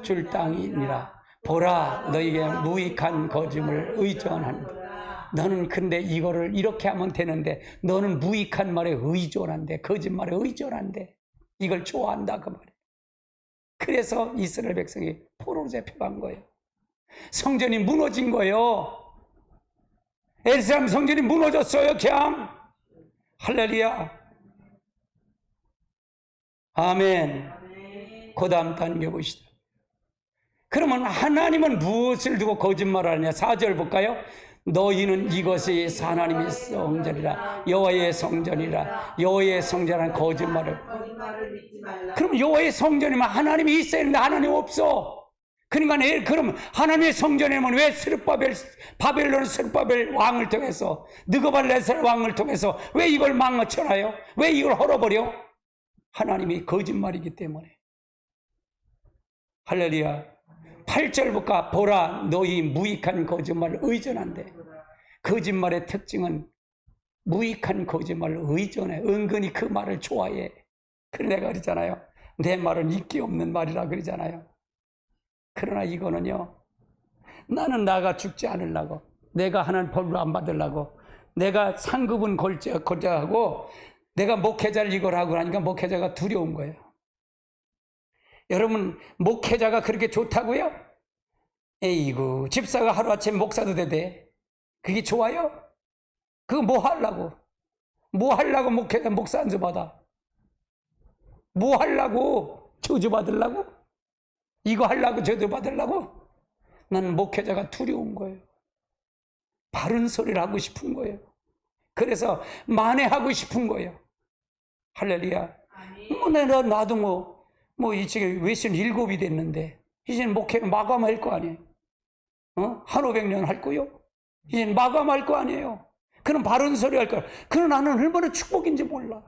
줄 땅이니라. 보라 너희에게 무익한 거짓을 의존한다. 너는 근데 이거를 이렇게 하면 되는데 너는 무익한 말에 의존한대. 거짓말에 의존한대. 이걸 좋아한다 그 말이에요. 그래서 이스라엘 백성이 포로로 잡혀간 거예요. 성전이 무너진 거예요. 에르사람 성전이 무너졌어요. 그냥 할렐루야. 아멘. 그 다음 단계 보시죠. 그러면 하나님은 무엇을 두고 거짓말하느냐? 4절 볼까요? 너희는 이것이 하나님의 성전이라 여호와의 성전이라 여호와의 성전이라는 거짓말을 믿지 말라. 그럼 여호와의 성전이면 하나님이 있어야 되는데 하나님 없어. 그러니까 그럼 하나님의 성전이면 왜 바벨론 스룹바벨 왕을 통해서 느부갓네살 왕을 통해서 왜 이걸 망쳐놔요? 왜 이걸 헐어버려? 하나님이 거짓말이기 때문에. 할렐루야. 8절 볼까? 보라 너희 무익한 거짓말을 의존한대. 거짓말의 특징은 무익한 거짓말을 의존해. 은근히 그 말을 좋아해. 그래 내가 그러잖아요. 내 말은 인기 없는 말이라 그러잖아요. 그러나 이거는요, 나는 나가 죽지 않으려고, 내가 하나님 벌로 안 받으려고, 내가 상급은 걸자하고 내가 목회자를 이걸 하고 하니까 목회자가 두려운 거예요. 여러분 목회자가 그렇게 좋다고요? 에이구 집사가 하루아침에 목사도 되대. 그게 좋아요? 그거 뭐 하려고? 뭐 하려고 목회자 목사 안수 받아? 뭐 하려고? 저주 받으려고? 이거 하려고 저주 받으려고? 나는 목회자가 두려운 거예요. 바른 소리를 하고 싶은 거예요. 그래서 만회하고 싶은 거예요. 할렐루야. 나도 이제 외신 7이 됐는데 이제는 목회는 마감할 거 아니에요. 한 500년 할 거요? 이제는 마감할 거 아니에요. 그럼 바른 소리 할 거야. 그럼 나는 얼마나 축복인지 몰라.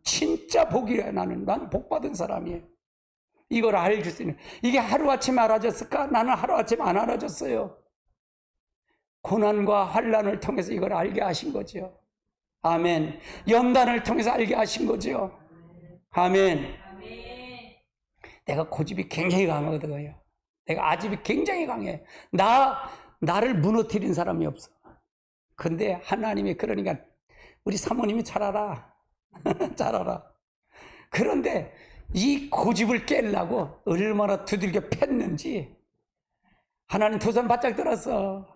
진짜 복이에요. 나는 복 받은 사람이에요. 이걸 알줄 수 있는. 이게 하루아침에 알아졌을까? 나는 하루아침에 안 알아졌어요. 고난과 환난을 통해서 이걸 알게 하신 거죠. 아멘. 연단을 통해서 알게 하신 거죠. 아멘. 내가 고집이 굉장히 강하거든요. 내가 아집이 굉장히 강해. 나를 무너뜨린 사람이 없어. 근데 하나님이 그러니까 우리 사모님이 잘 알아. 잘 알아. 그런데 이 고집을 깨려고 얼마나 두들겨 팼는지 하나님 두 손 바짝 들었어.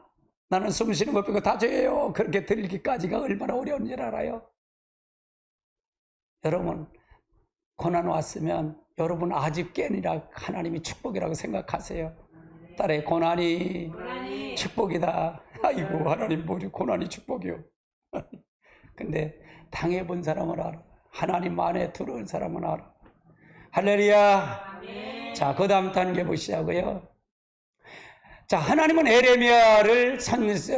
나는 숨 쉬는 것 빼고 다 죄예요. 그렇게 들리기까지가 얼마나 어려운 줄 알아요. 여러분 고난 왔으면 여러분 아집 깨니라 하나님이 축복이라고 생각하세요. 딸의 고난이 축복이다. 아이고 하나님 뭐지 고난이 축복이요. 근데 당해본 사람은 알아. 하나님 안에 들어온 사람은 알아. 할렐루야. 자, 그 다음 단계 보시자고요. 자, 하나님은 에레미야를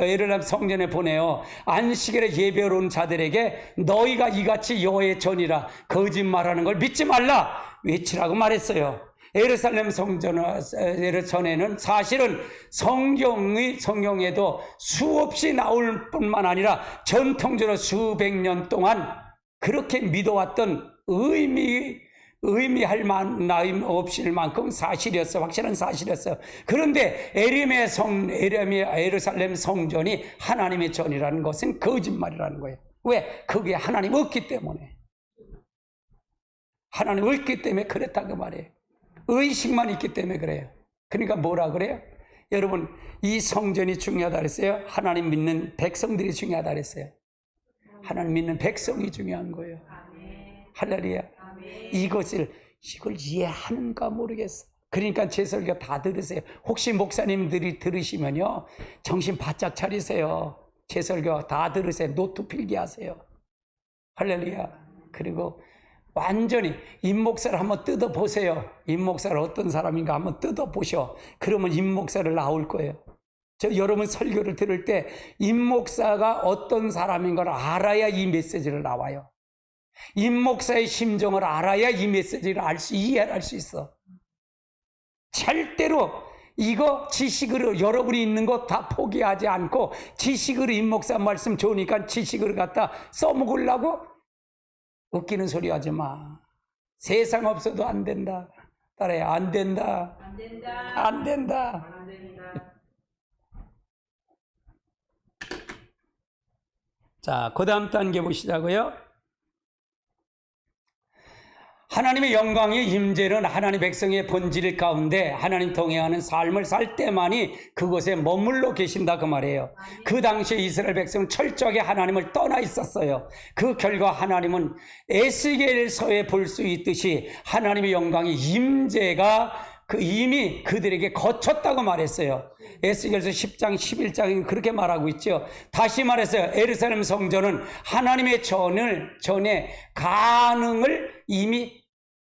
예루살렘 성전에 보내어 안식일에 예배로 온 자들에게 너희가 이같이 여호와의 전이라 거짓말하는 걸 믿지 말라 외치라고 말했어요. 예루살렘 성전에는 사실은 성경에도 수없이 나올 뿐만 아니라 전통적으로 수백 년 동안 그렇게 믿어왔던 의미할 나임 없을 만큼 사실이었어. 확실한 사실이었어. 그런데 예루살렘 성전이 하나님의 전이라는 것은 거짓말이라는 거예요. 왜? 거기에 하나님 없기 때문에. 하나님 없기 때문에 그랬다 그 말이에요. 의식만 있기 때문에 그래요. 그러니까 뭐라 그래요? 여러분 이 성전이 중요하다 그랬어요? 하나님 믿는 백성들이 중요하다 그랬어요? 하나님 믿는 백성이 중요한 거예요. 할렐루야. 이걸 이해하는가 모르겠어. 그러니까 제 설교 다 들으세요. 혹시 목사님들이 들으시면요 정신 바짝 차리세요. 제 설교 다 들으세요. 노트 필기하세요. 할렐루야. 그리고 완전히 임목사를 한번 뜯어보세요. 임목사를 어떤 사람인가 한번 뜯어보셔. 그러면 임목사를 나올 거예요. 저 여러분 설교를 들을 때 임목사가 어떤 사람인 걸 알아야 이 메시지를 나와요. 임목사의 심정을 알아야 이 메시지를 이해할 수 있어. 절대로 이거 지식으로 여러분이 있는 거 다 포기하지 않고 지식으로 임목사 말씀 좋으니까 지식으로 갖다 써먹으려고 웃기는 소리 하지 마. 세상 없어도 안 된다. 따라해. 안 된다. 안 된다. 안 된다. 안 된다. 자, 그 다음 단계 보시자고요. 하나님의 영광의 임재는 하나님 백성의 본질 가운데 하나님 동행하는 삶을 살 때만이 그곳에 머물러 계신다 그 말이에요. 그 당시에 이스라엘 백성은 철저하게 하나님을 떠나 있었어요. 그 결과 하나님은 에스겔서에 볼 수 있듯이 하나님의 영광의 임재가 이미 그들에게 거쳤다고 말했어요. 에스겔서 10장 11장이 그렇게 말하고 있죠. 다시 말해서 예루살렘 성전은 하나님의 전에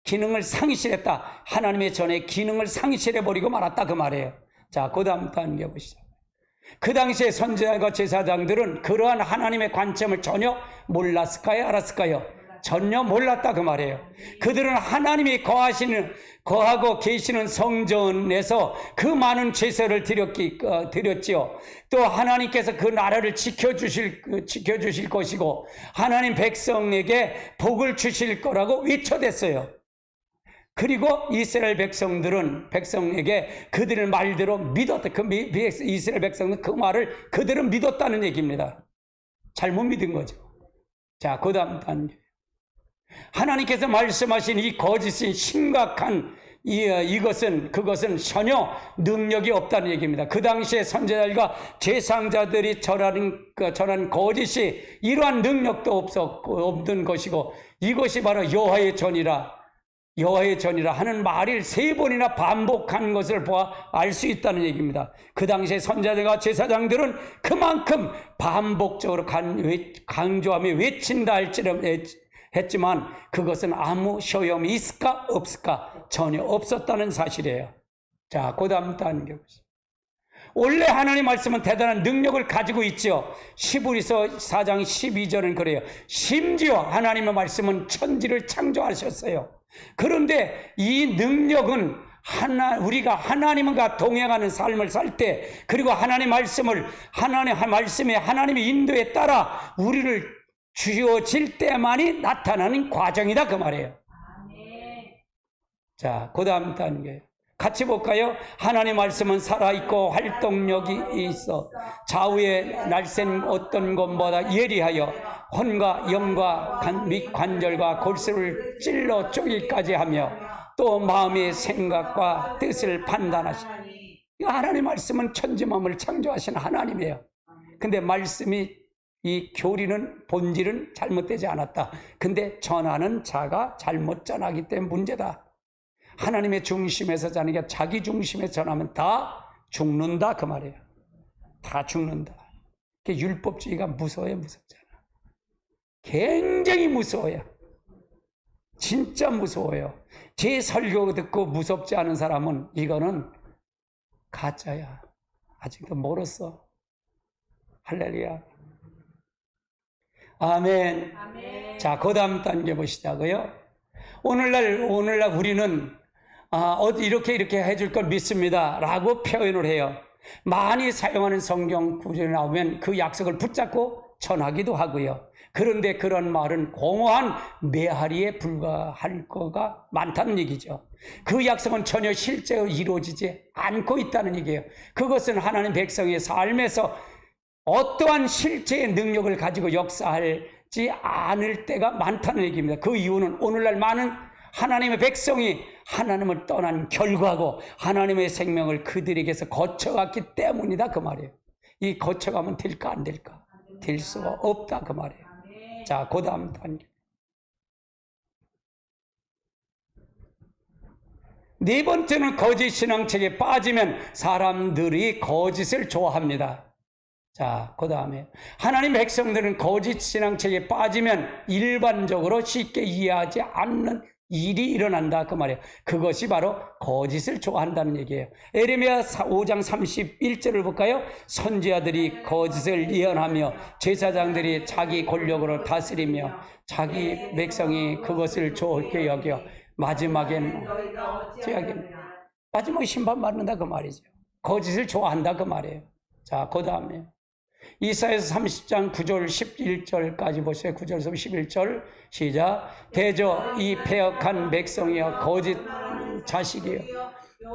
기능을 상실했다. 하나님의 전에 기능을 상실해버리고 말았다 그 말이에요. 자, 그 다음 단계 보시죠. 그 당시에 선지자과 제사장들은 그러한 하나님의 관점을 전혀 몰랐을까요? 알았을까요? 전혀 몰랐다 그 말이에요. 그들은 하나님이 거하고 계시는 성전에서 그 많은 제사를 드렸지요. 또 하나님께서 그 나라를 지켜주실 것이고 하나님 백성에게 복을 주실 거라고 외쳐댔어요. 그리고 이스라엘 백성에게 그들의 말대로 믿었다. 이스라엘 백성은 그 말을 그대로 믿었다는 얘기입니다. 잘못 믿은 거죠. 자, 그 다음 단계. 하나님께서 말씀하신 이 거짓인 심각한 그것은 전혀 능력이 없다는 얘기입니다. 그 당시에 선지자들과 제사장들이 전한 거짓이 이러한 능력도 없는 것이고 이것이 바로 여호와의 전이라 하는 말을 3번이나 반복한 것을 보아 알 수 있다는 얘기입니다. 그 당시에 선지자들과 제사장들은 그만큼 반복적으로 강조하며 외친다 했지만 그것은 아무 소용이 있을까 없을까? 전혀 없었다는 사실이에요. 자, 그 다음 단계 보시죠. 원래 하나님 말씀은 대단한 능력을 가지고 있죠. 히브리서 4장 12절은 그래요. 심지어 하나님의 말씀은 천지를 창조하셨어요. 그런데 이 능력은 우리가 하나님과 동행하는 삶을 살 때, 그리고 하나님의 말씀의 하나님의 인도에 따라 우리를 주어질 때만이 나타나는 과정이다 그 말이에요. 자, 그 다음 단계 같이 볼까요? 하나님의 말씀은 살아있고 활동력이 있어 좌우에 날쌘 어떤 것보다 예리하여 혼과 영과 및 관절과 골수를 찔러 쪼기까지 하며 또 마음의 생각과 뜻을 판단하시니, 하나님의 말씀은 천지만물을 창조하신 하나님이에요. 근데 말씀이 이 교리는 본질은 잘못되지 않았다. 근데 전하는 자가 잘못 전하기 때문에 문제다. 하나님의 중심에서 자는 게 자기 중심에서 전하면 다 죽는다 그 말이에요. 다 죽는다. 율법주의가 무서워요. 무섭잖아. 굉장히 무서워요. 진짜 무서워요. 제 설교 듣고 무섭지 않은 사람은 이거는 가짜야. 아직도 멀었어. 할렐루야. 아멘. 아멘. 자, 그 다음 단계 보시자고요. 오늘날 우리는 이렇게 해줄 걸 믿습니다 라고 표현을 해요. 많이 사용하는 성경 구절이 나오면 그 약속을 붙잡고 전하기도 하고요. 그런데 그런 말은 공허한 메아리에 불과할 거가 많다는 얘기죠. 그 약속은 전혀 실제로 이루어지지 않고 있다는 얘기예요. 그것은 하나님 백성의 삶에서 어떠한 실제의 능력을 가지고 역사하지 않을 때가 많다는 얘기입니다. 그 이유는 오늘날 많은 하나님의 백성이 하나님을 떠난 결과고 하나님의 생명을 그들에게서 거쳐갔기 때문이다 그 말이에요. 이 거쳐가면 될까 안 될까? 될 수가 없다 그 말이에요. 자, 그 다음 단계. 네 번째는 거짓 신앙책에 빠지면 사람들이 거짓을 좋아합니다. 자, 그 다음에 하나님 백성들은 거짓 신앙책에 빠지면 일반적으로 쉽게 이해하지 않는 일이 일어난다 그 말이에요. 그것이 바로 거짓을 좋아한다는 얘기예요. 에레미야 5장 31절을 볼까요? 선지자들이 거짓을 예언하며 제사장들이 자기 권력으로 다스리며 자기 백성이 그것을 좋게 여겨 마지막엔 마지막에 심판 받는다 그 말이죠. 거짓을 좋아한다 그 말이에요. 자, 그 다음에 이사야서 30장 9절 11절까지 보세요. 9절에서 11절 시작. 대저 이 패역한 백성이여 거짓 자식이여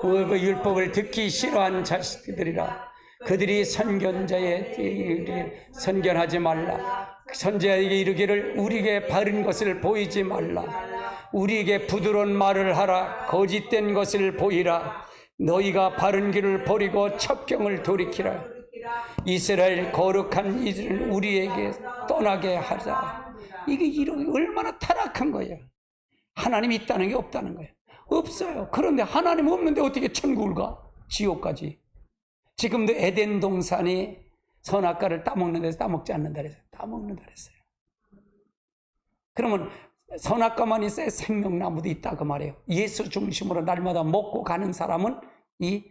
그 율법을 듣기 싫어한 자식들이라. 그들이 선견하지 말라. 선지자에게 이르기를 우리에게 바른 것을 보이지 말라. 우리에게 부드러운 말을 하라. 거짓된 것을 보이라. 너희가 바른 길을 버리고 첩경을 돌이키라. 이스라엘 거룩한 이들을 우리에게 떠나게 하자. 이게 얼마나 타락한 거예요. 하나님이 있다는 게 없다는 거예요. 없어요. 그런데 하나님 없는데 어떻게 천국을 가? 지옥까지. 지금도 에덴 동산이 선악과를 따먹는 데서 따먹지 않는다 그랬어요. 따먹는다 그랬어요. 그러면 선악과만 있어야 생명나무도 있다 그 말이에요. 예수 중심으로 날마다 먹고 가는 사람은 이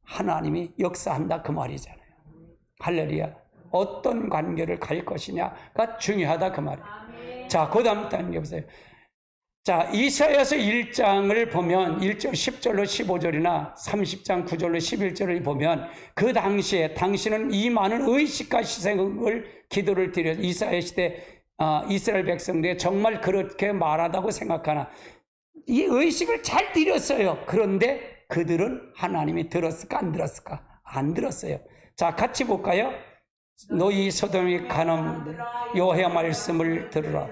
하나님이 역사한다 그 말이잖아요. 할렐루야. 어떤 관계를 갈 것이냐가 중요하다 그 말이에요. 자, 그 다음 단계 보세요. 자, 이사야서 1장을 보면 1절 10절로 15절이나 30장 9절로 11절을 보면 그 당시에 당신은 이 많은 의식과 희생을 기도를 드려 이사야 시대 이스라엘 백성들이 정말 그렇게 말하다고 생각하나 이 의식을 잘 드렸어요. 그런데 그들은 하나님이 들었을까 안 들었을까? 안 들었어요. 자, 같이 볼까요? 너희 소돔이 가늠 여호와의 말씀을 들으라.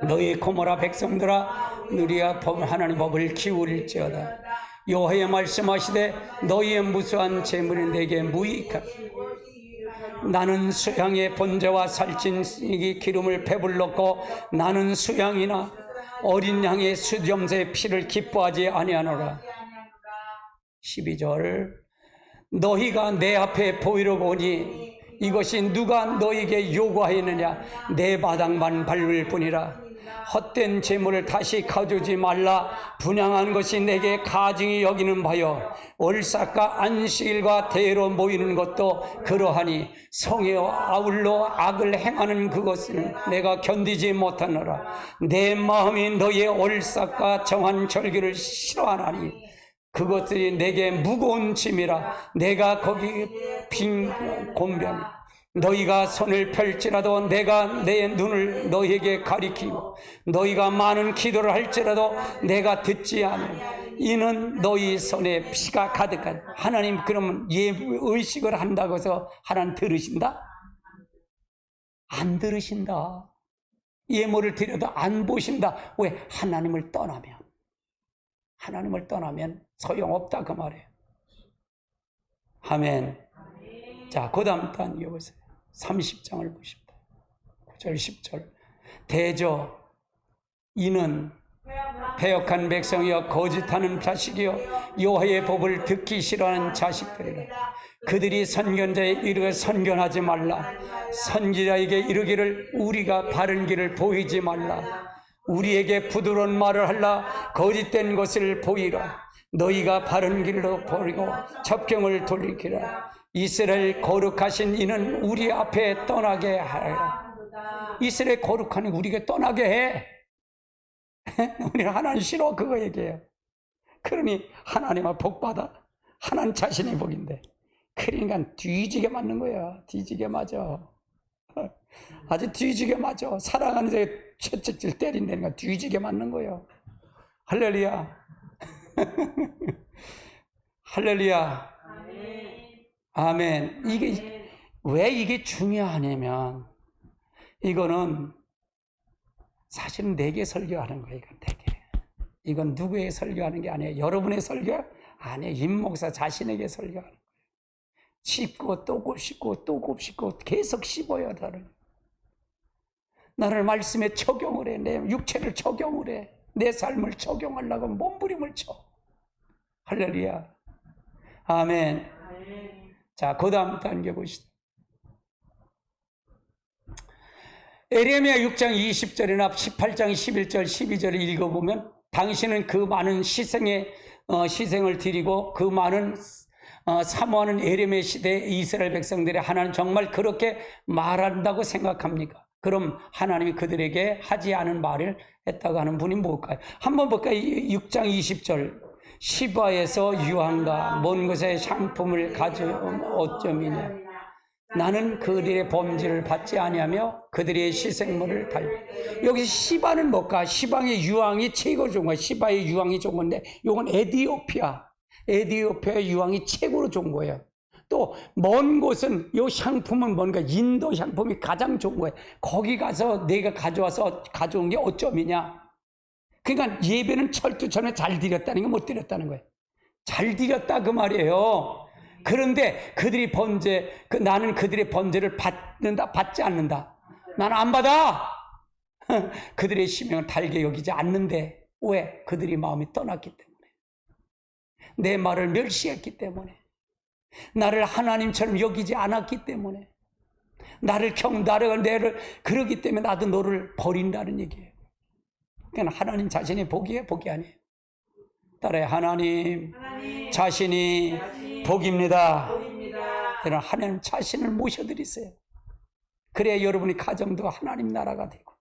너희 고모라 백성들아 너희가 하나님 법을 기울일지어다. 여호와의 말씀하시되 너희의 무수한 재물이 내게 무익하다. 나는 수양의 번제와 살찐 기름을 배불렀고 나는 수양이나 어린 양의 수염새 피를 기뻐하지 아니하노라. 12절 너희가 내 앞에 보이려고 오니 이것이 누가 너희에게 요구하였느냐. 내 바닥만 밟을 뿐이라. 헛된 재물을 다시 가져오지 말라. 분양한 것이 내게 가증히 여기는 바요. 월삭과 안식일과 대로 모이는 것도 그러하니 성에 아울러 악을 행하는 그것을 내가 견디지 못하노라. 내 마음이 너희의 월삭과 정한 절기를 싫어하나니 그것들이 내게 무거운 짐이라 내가 거기 빈 곤병이 너희가 손을 펼지라도 내가 내 눈을 너희에게 가리키고 너희가 많은 기도를 할지라도 내가 듣지 않으며 이는 너희 손에 피가 가득한. 하나님 그러면 의식을 한다고 해서 하나님 들으신다? 안 들으신다. 예물을 드려도 안 보신다. 왜? 하나님을 떠나면 소용없다 그 말이에요. 아멘. 자, 그 다음 단계 보세요. 30장을 보십니다. 9절 10절 대저 이는 패역한 백성이여 거짓하는 자식이여 여호와의 법을 듣기 싫어하는 자식들이라. 그들이 선견자에 이르게 선견하지 말라. 선지자에게 이르기를 우리가 바른 길을 보이지 말라. 우리에게 부드러운 말을 하라. 거짓된 것을 보이라. 너희가 바른 길로 버리고 접경을 돌리키라. 이스라엘 거룩하신 이는 우리 앞에 떠나게 하라. 이스라엘 거룩한 우리에게 떠나게 해. 우리는 하나님 싫어 그거 얘기해요. 그러니 하나님은 복받아. 하나님 자신이 복인데. 그러니까 뒤지게 맞는 거야. 뒤지게 맞아. 아주 뒤지게 맞아. 사랑하는 데 채찍질 때린다니까 뒤지게 맞는 거예요. 할렐루야. 할렐루야. 아멘. 왜 이게 중요하냐면 이거는 사실은 내게 설교하는 거예요. 이건 내게. 이건 누구에게 설교하는 게 아니에요. 여러분의 설교? 아니에요. 임목사 자신에게 설교하는 거예요. 씹고 또 곱씹고 또 곱씹고 계속 씹어요. 나를 말씀에 적용을 해. 내 육체를 적용을 해. 내 삶을 적용하려고 몸부림을 쳐. 할렐루야. 아멘. 자, 그 다음 단계 보시죠. 에레미야 6장 20절이나 18장 11절 12절을 읽어보면 당신은 그 많은 희생을 드리고 그 많은 사모하는 에레미야 시대의 이스라엘 백성들이 하나님 정말 그렇게 말한다고 생각합니까? 그럼 하나님이 그들에게 하지 않은 말을 했다고 하는 분이 뭘까요? 한번 볼까요? 6장 20절 시바에서 유황과 먼 곳에 상품을 가져온 어쩌미냐. 나는 그들의 범죄를 받지 아니하며 그들의 희생물을 달려. 여기 시바는 뭘까? 시방의 유황이 최고 좋은 거야. 시바의 유황이 좋은 건데 이건 에디오피아의 유황이 최고로 좋은 거예요. 또 먼 곳은 이 상품은 뭔가 인도 상품이 가장 좋은 거예요. 거기 가서 내가 가져온 게 어쩌미냐. 그러니까 예배는 철두철미에 잘 드렸다는 게 못 드렸다는 거예요. 잘 드렸다 그 말이에요. 그런데 그들이 나는 그들의 범죄를 받지 않는다. 나는 안 받아. 그들의 심령을 달게 여기지 않는데 왜? 그들이 마음이 떠났기 때문에. 내 말을 멸시했기 때문에. 나를 하나님처럼 여기지 않았기 때문에. 나를 그러기 때문에 나도 너를 버린다는 얘기예요. 그러니까 하나님 자신이 복이에요, 복이 아니에요. 따라해. 하나님 자신이 복입니다. 여러분 하나님 자신을 모셔드리세요. 그래야 여러분의 가정도 하나님 나라가 되고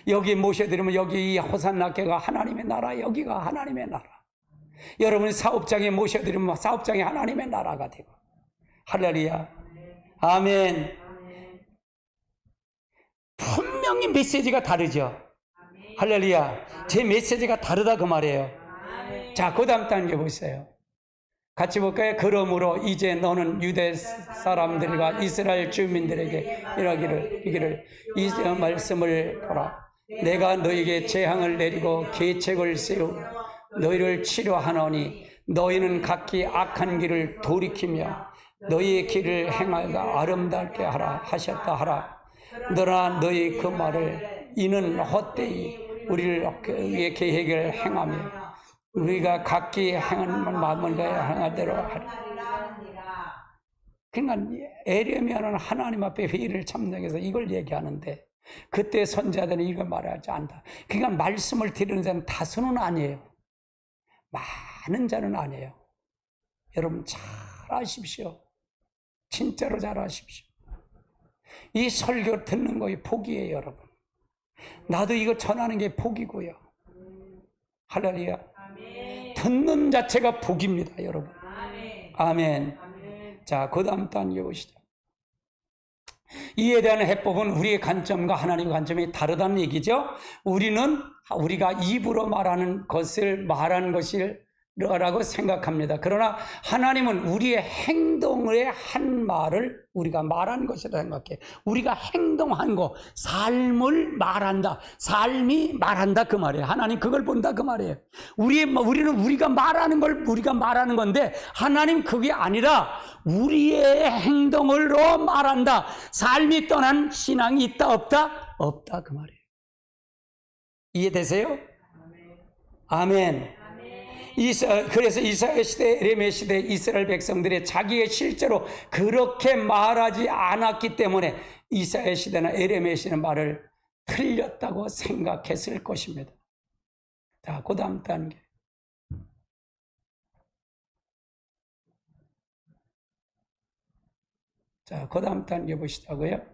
여기 모셔드리면 여기 이 호산나교가 하나님의 나라, 여기가 하나님의 나라. 여러분이 사업장에 모셔드리면 사업장이 하나님의 나라가 되고. 할렐루야. 아멘. 분명히 메시지가 다르죠. 할렐루야. 제 메시지가 다르다 그 말이에요. 자, 그 다음 단계 보세요. 같이 볼까요? 그러므로 이제 너는 유대 사람들과 이스라엘 주민들에게 이르기를 이 말씀을 보라. 내가 너에게 재앙을 내리고 계책을 세우고 너희를 치료하노니 너희는 각기 악한 길을 돌이키며 너희의 길을 행하여 아름답게 하셨다 하라. 너나 너희 그 말을 이는 헛되이 우리의 계획을 행하며 우리가 각기 행하는 마음을 행할 대로 하리라. 그러니까 에레미야는 하나님 앞에 회의를 참석해서 이걸 얘기하는데 그때 선지자들은 이걸 말하지 않다. 그러니까 말씀을 드리는 자는 다수는 아니에요. 많은 자는 아니에요. 여러분 잘 아십시오. 진짜로 잘 아십시오. 이 설교 듣는 거에 복이에요, 여러분. 나도 이거 전하는 게 복이고요. 할렐루야. 듣는 자체가 복입니다, 여러분. 아멘. 자, 그 다음 단계 보시죠. 이에 대한 해법은 우리의 관점과 하나님의 관점이 다르다는 얘기죠. 우리가 입으로 말하는 것을 말하는 것이라고 생각합니다. 그러나 하나님은 우리의 행동의 한 말을 우리가 말하는 것이라 생각해요. 우리가 행동한 거, 삶을 말한다. 삶이 말한다 그 말이에요. 하나님 그걸 본다 그 말이에요. 우리는 우리가 말하는 걸 우리가 말하는 건데 하나님 그게 아니라 우리의 행동으로 말한다. 삶이 떠난 신앙이 있다 없다? 없다 그 말이에요. 이해되세요? 아멘. 그래서 이사야 시대, 에레미야 시대 이스라엘 백성들이 자기의 실제로 그렇게 말하지 않았기 때문에 이사야 시대나 에레미야 시대는 말을 틀렸다고 생각했을 것입니다. 자, 그 다음 단계. 자, 그 다음 단계 보시자고요.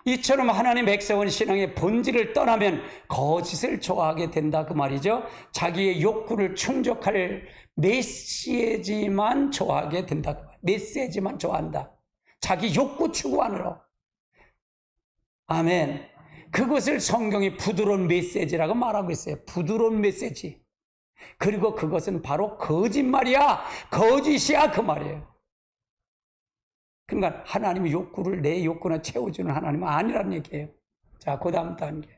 이처럼 하나님 백성은 신앙의 본질을 떠나면 거짓을 좋아하게 된다 그 말이죠. 자기의 욕구를 충족할 메시지만 좋아하게 된다. 메시지만 좋아한다. 자기 욕구 추구하느라. 아멘. 그것을 성경이 부드러운 메시지라고 말하고 있어요. 부드러운 메시지. 그리고 그것은 바로 거짓말이야. 거짓이야 그 말이에요. 그러니까 하나님의 욕구를 내 욕구나 채워주는 하나님은 아니라는 얘기예요. 자, 그 다음 단계.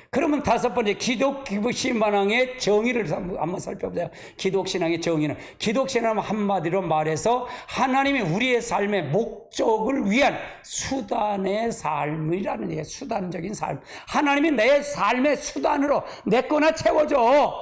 그러면 다섯 번째 기독신앙의 정의를 한번 살펴보자. 기독신앙의 정의는 기독신앙은 한마디로 말해서 하나님이 우리의 삶의 목적을 위한 수단의 삶이라는 얘기예요. 수단적인 삶. 하나님이 내 삶의 수단으로 내 거나 채워줘.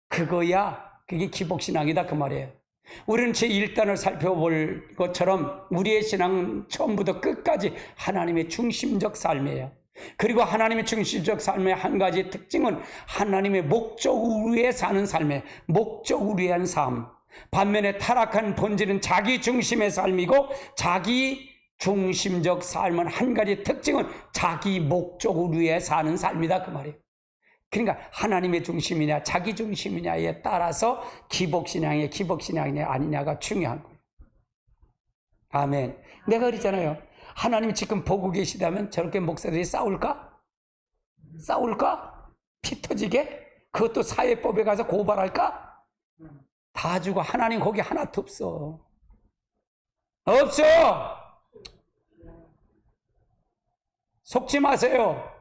그거야. 그게 기복신앙이다 그 말이에요. 우리는 제1단을 살펴볼 것처럼 우리의 신앙은 처음부터 끝까지 하나님의 중심적 삶이에요. 그리고 하나님의 중심적 삶의 한 가지 특징은 하나님의 목적을 위해 사는 삶이에요. 목적을 위한 삶. 반면에 타락한 본질은 자기 중심의 삶이고 자기 중심적 삶은 한 가지 특징은 자기 목적을 위해 사는 삶이다 그 말이에요. 그러니까 하나님의 중심이냐 자기 중심이냐에 따라서 기복신앙이냐 아니냐가 중요한 거예요. 아멘. 내가 그랬잖아요. 하나님 지금 보고 계시다면 저렇게 목사들이 싸울까? 피 터지게? 그것도 사회법에 가서 고발할까? 다 주고 하나님 거기 하나도 없어. 없어. 속지 마세요.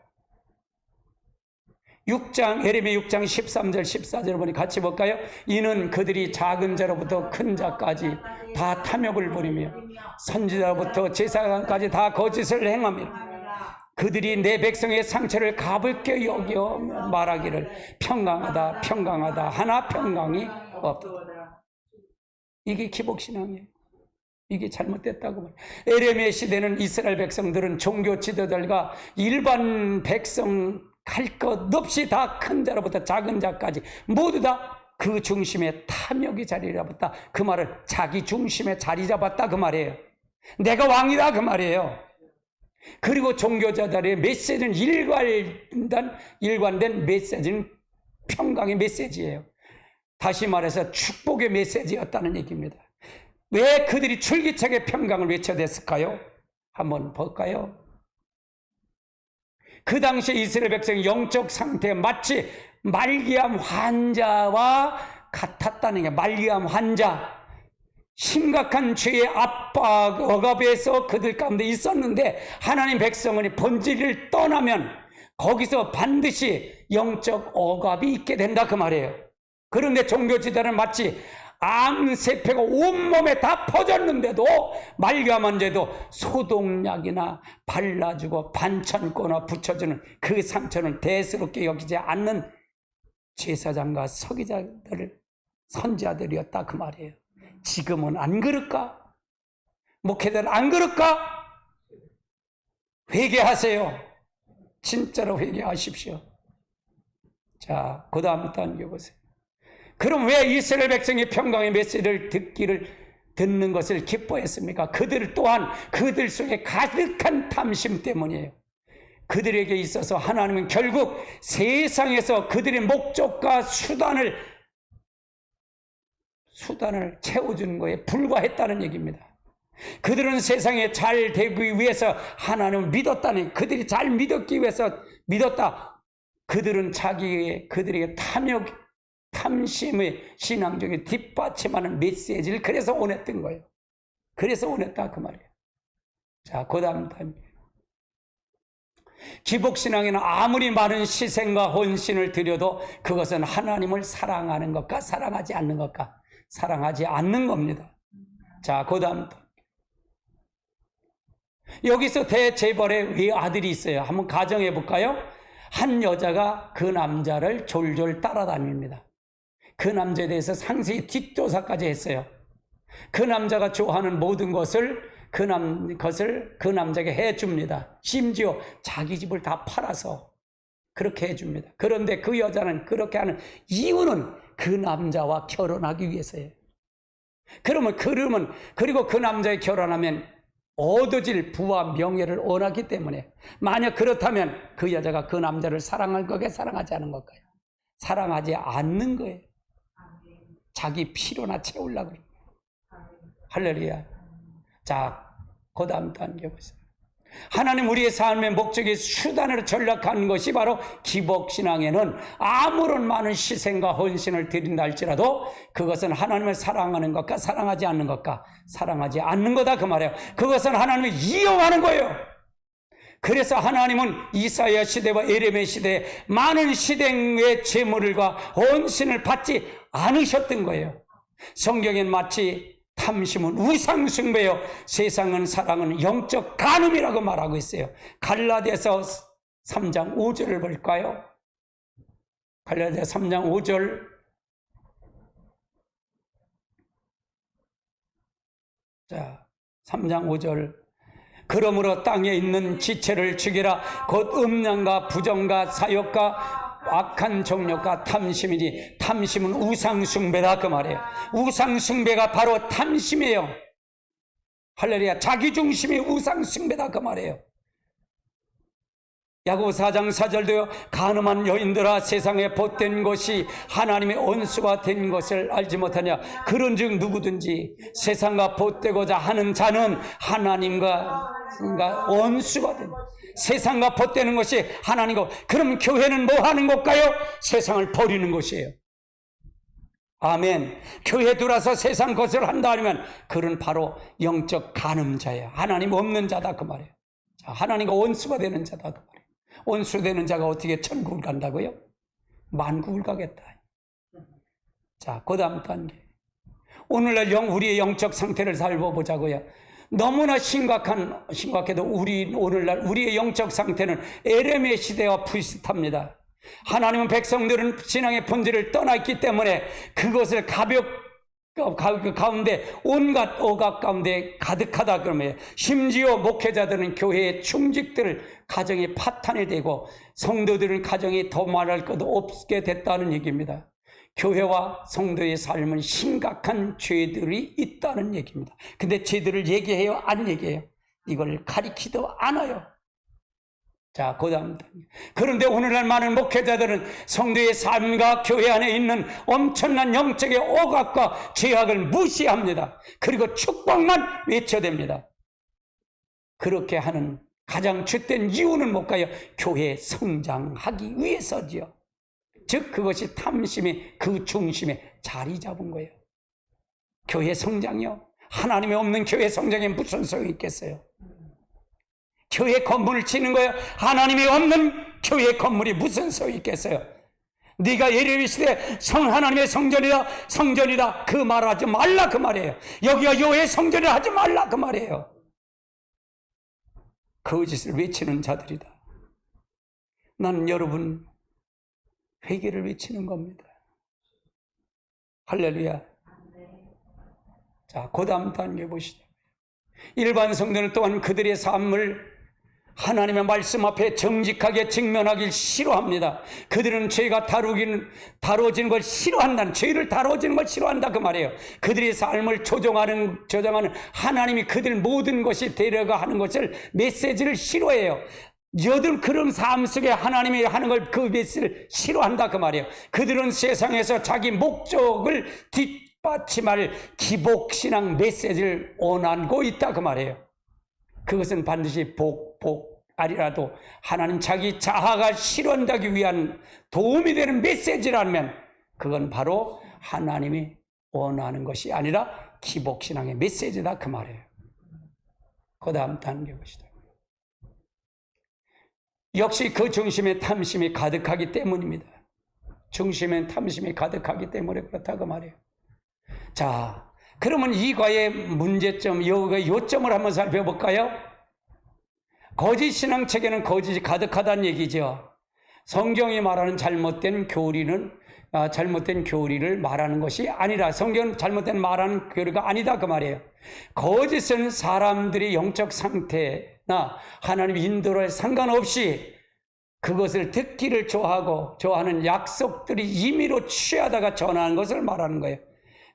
에레미야 6장 13절 14절 보니 같이 볼까요? 이는 그들이 작은 자로부터 큰 자까지 다 탐욕을 부리며 선지자로부터 제사장까지 다 거짓을 행하며 그들이 내 백성의 상처를 가볍게 여겨 말하기를 평강하다 하나 평강이 없다. 이게 기복신앙이에요. 이게 잘못됐다고 말해요. 에레미야 시대는 이스라엘 백성들은 종교 지도자들과 일반 백성 할 것 없이 다 큰 자로부터 작은 자까지 모두 다 그 중심에 탐욕이 자리 잡았다. 그 말을 자기 중심에 자리 잡았다 그 말이에요. 내가 왕이다 그 말이에요. 그리고 종교자들의 메시지는 일관된 메시지는 평강의 메시지예요. 다시 말해서 축복의 메시지였다는 얘기입니다. 왜 그들이 줄기차게 평강을 외쳐댔을까요? 한번 볼까요? 그 당시에 이스라엘 백성의 영적 상태가 마치 말기암 환자와 같았다는 게 말기암 환자. 심각한 죄의 압박, 억압에서 그들 가운데 있었는데 하나님 백성은 본질을 떠나면 거기서 반드시 영적 억압이 있게 된다 그 말이에요. 그런데 종교지도는 마치 암세포가 온몸에 다 퍼졌는데도 말기암 환자도 소독약이나 발라주고 반찬거나 붙여주는 그 상처는 대수롭게 여기지 않는 제사장과 서기자들을 선지자들이었다 그 말이에요. 지금은 안 그럴까? 목회자들 안 그럴까? 회개하세요. 진짜로 회개하십시오. 자, 그 다음 단계 보세요. 그럼 왜 이스라엘 백성이 평강의 메시지를 듣는 것을 기뻐했습니까? 그들 또한 그들 속에 가득한 탐심 때문이에요. 그들에게 있어서 하나님은 결국 세상에서 그들의 목적과 수단을 수단을 채워주는 거에 불과했다는 얘기입니다. 그들은 세상에 잘 되기 위해서 하나님을 믿었다는, 그들이 잘 믿었기 위해서 믿었다. 그들은 그들에게 탐심의 신앙적인 뒷받침하는 메시지를 그래서 원했던 거예요. 그래서 원했다 그 말이에요. 자, 그 다음 기복신앙에는 아무리 많은 희생과 헌신을 드려도 그것은 하나님을 사랑하는 것과 사랑하지 않는 것과 사랑하지 않는 겁니다. 자, 그 다음 여기서 대재벌의 외아들이 있어요. 한번 가정해 볼까요? 한 여자가 그 남자를 졸졸 따라다닙니다. 그 남자에 대해서 상세히 뒷조사까지 했어요. 그 남자가 좋아하는 모든 것을 그 남자에게 해줍니다. 심지어 자기 집을 다 팔아서 그렇게 해줍니다. 그런데 그 여자는 그렇게 하는 이유는 그 남자와 결혼하기 위해서예요. 그리고 그 남자에 결혼하면 얻어질 부와 명예를 원하기 때문에, 만약 그렇다면 그 여자가 그 남자를 사랑할 거게 사랑하지 않은 걸까요? 사랑하지 않는 거예요. 자기 필요나 채우려고 그래요. 할렐루야. 자, 그 다음 단계 보세요. 하나님 우리의 삶의 목적이 수단으로 전락하는 것이 바로 기복신앙에는 아무런 많은 희생과 헌신을 드린다 할지라도 그것은 하나님을 사랑하는 것과 사랑하지 않는 것과 사랑하지 않는 거다 그 말이에요. 그것은 하나님을 이용하는 거예요. 그래서 하나님은 이사야 시대와 에레미야 시대에 많은 희생의 제물과 헌신을 받지 않으셨던 거예요. 성경엔 마치 탐심은 우상 숭배요, 세상은 사랑은 영적 간음이라고 말하고 있어요. 갈라디아서 3장 5절을 볼까요? 갈라디아 3장 5절. 자, 3장 5절. 그러므로 땅에 있는 지체를 죽이라. 곧 음란과 부정과 사욕과 악한 정욕과 탐심이니, 탐심은 우상숭배다 그 말이에요. 우상숭배가 바로 탐심이에요. 할렐루야. 자기중심이 우상숭배다 그 말이에요. 야고보서 4장 4절도요. 간음한 여인들아, 세상에 못된 것이 하나님의 원수가 된 것을 알지 못하냐. 그런즉 누구든지 세상과 못되고자 하는 자는 하나님과 원수가 된, 세상과 벗되는 것이 하나님이고, 그럼 교회는 뭐 하는 것일까요? 세상을 버리는 것이에요. 아멘. 교회 들어와서 세상 것을 한다 하면 그는 바로 영적 간음자예요. 하나님 없는 자다 그 말이에요. 자, 하나님과 원수가 되는 자다 그 말이에요. 원수 되는 자가 어떻게 천국을 간다고요? 만국을 가겠다. 자, 그 다음 단계. 오늘날 우리의 영적 상태를 살펴보자고요. 너무나 심각해도 오늘날 우리의 영적 상태는 에레미야 시대와 비슷합니다. 하나님은 백성들은 신앙의 본질을 떠났기 때문에 그것을 가운데 온갖 억압 가운데 가득하다 그러면, 심지어 목회자들은 교회의 충직들 가정이 파탄이 되고 성도들은 가정이 더 말할 것도 없게 됐다는 얘기입니다. 교회와 성도의 삶은 심각한 죄들이 있다는 얘기입니다. 근데 죄들을 얘기해요? 안 얘기해요? 이걸 가리키도 않아요. 자, 그 다음. 그런데 오늘날 많은 목회자들은 성도의 삶과 교회 안에 있는 엄청난 영적의 억압과 죄악을 무시합니다. 그리고 축복만 외쳐댑니다. 그렇게 하는 가장 주된 이유는 뭘까요? 교회 성장하기 위해서지요. 즉 그것이 탐심이 그 중심에 자리 잡은 거예요. 교회 성장이요? 하나님이 없는 교회 성장에 무슨 소용이 있겠어요? 교회 건물을 치는 거예요. 하나님이 없는 교회 건물이 무슨 소용이 있겠어요? 네가 예레미야 시대 하나님의 성전이다 그 말하지 말라 그 말이에요. 여기가 여호와의 성전이라 하지 말라 그 말이에요. 거짓을 외치는 자들이다. 나는 여러분 회개를 외치는 겁니다. 할렐루야. 자, 그 다음 단계 보시죠. 일반 성도는 또한 그들의 삶을 하나님의 말씀 앞에 정직하게 직면하길 싫어합니다. 그들은 죄가 다뤄지는 걸 싫어한다는, 죄를 다뤄지는 걸 싫어한다 그 말이에요. 그들의 삶을 조정하는 하나님이 그들 모든 것이 되려고 하는 것을 메시지를 싫어해요. 여든 그런 삶 속에 하나님이 하는 걸 그 메시지를 싫어한다 그 말이에요. 그들은 세상에서 자기 목적을 뒷받침할 기복신앙 메시지를 원하고 있다 그 말이에요. 그것은 반드시 아니라도 하나님 자기 자아가 실현되기 위한 도움이 되는 메시지라면 그건 바로 하나님이 원하는 것이 아니라 기복신앙의 메시지다 그 말이에요. 그 다음 단계 보시죠. 역시 그 중심에 탐심이 가득하기 때문입니다. 중심엔 탐심이 가득하기 때문에 그렇다 그 말이에요. 자, 그러면 이과의 문제점, 요점을 한번 살펴볼까요? 거짓 신앙책에는 거짓이 가득하다는 얘기죠. 성경이 말하는 잘못된 교리를 말하는 것이 아니라, 성경은 잘못된 말하는 교리가 아니다 그 말이에요. 거짓은 사람들의 영적 상태나 하나님의 인도에 상관없이 그것을 듣기를 좋아하는 약속들이 임의로 취하다가 전하는 것을 말하는 거예요.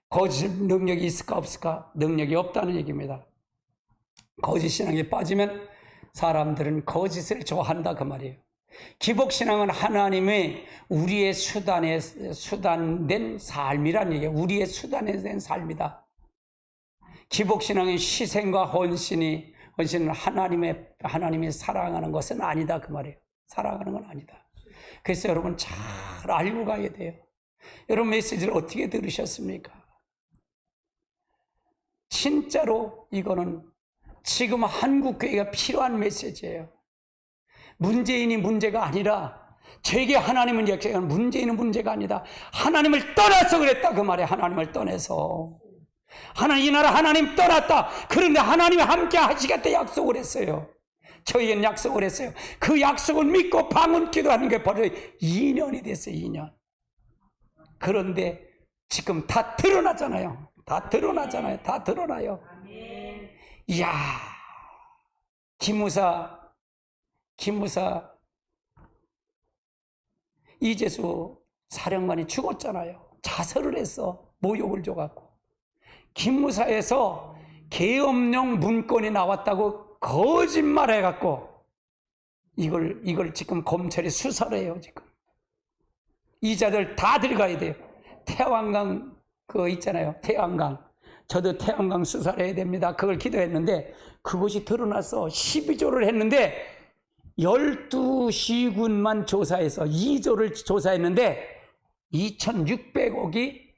거짓 능력이 있을까 없을까? 능력이 없다는 얘기입니다. 거짓 신앙에 빠지면 사람들은 거짓을 좋아한다 그 말이에요. 기복신앙은 하나님의 우리의 수단된 삶이란 얘기예요. 우리의 수단된 삶이다. 기복신앙의 희생과 헌신은 하나님이 사랑하는 것은 아니다 그 말이에요. 사랑하는 건 아니다. 그래서 여러분 잘 알고 가야 돼요. 여러분 메시지를 어떻게 들으셨습니까? 진짜로 이거는 지금 한국교회가 필요한 메시지예요. 문재인이 문제가 아니라, 제게 하나님은 문재인은 문제가 아니다. 하나님을 떠나서 그랬다 그 말이에요. 하나님을 떠나서. 이 나라 하나님 떠났다. 그런데 하나님이 함께 하시겠다 약속을 했어요. 저희는 약속을 했어요. 그 약속을 믿고 방언 기도하는 게 벌써 2년이 됐어요. 2년. 그런데 지금 다 드러나잖아요. 다 드러나요. 이야, 김무사 이재수 사령관이 죽었잖아요. 자살을 했어. 모욕을 줘갖고. 김무사에서 계엄령 문건이 나왔다고 거짓말해갖고 이걸 지금 검찰이 수사를 해요. 지금 이 자들 다 들어가야 돼요. 태양강 그거 있잖아요. 태양강. 저도 태양강 수사를 해야 됩니다. 그걸 기도했는데 그것이 드러나서 12조를 했는데 12시군만 조사해서 2조를 조사했는데 2,600억이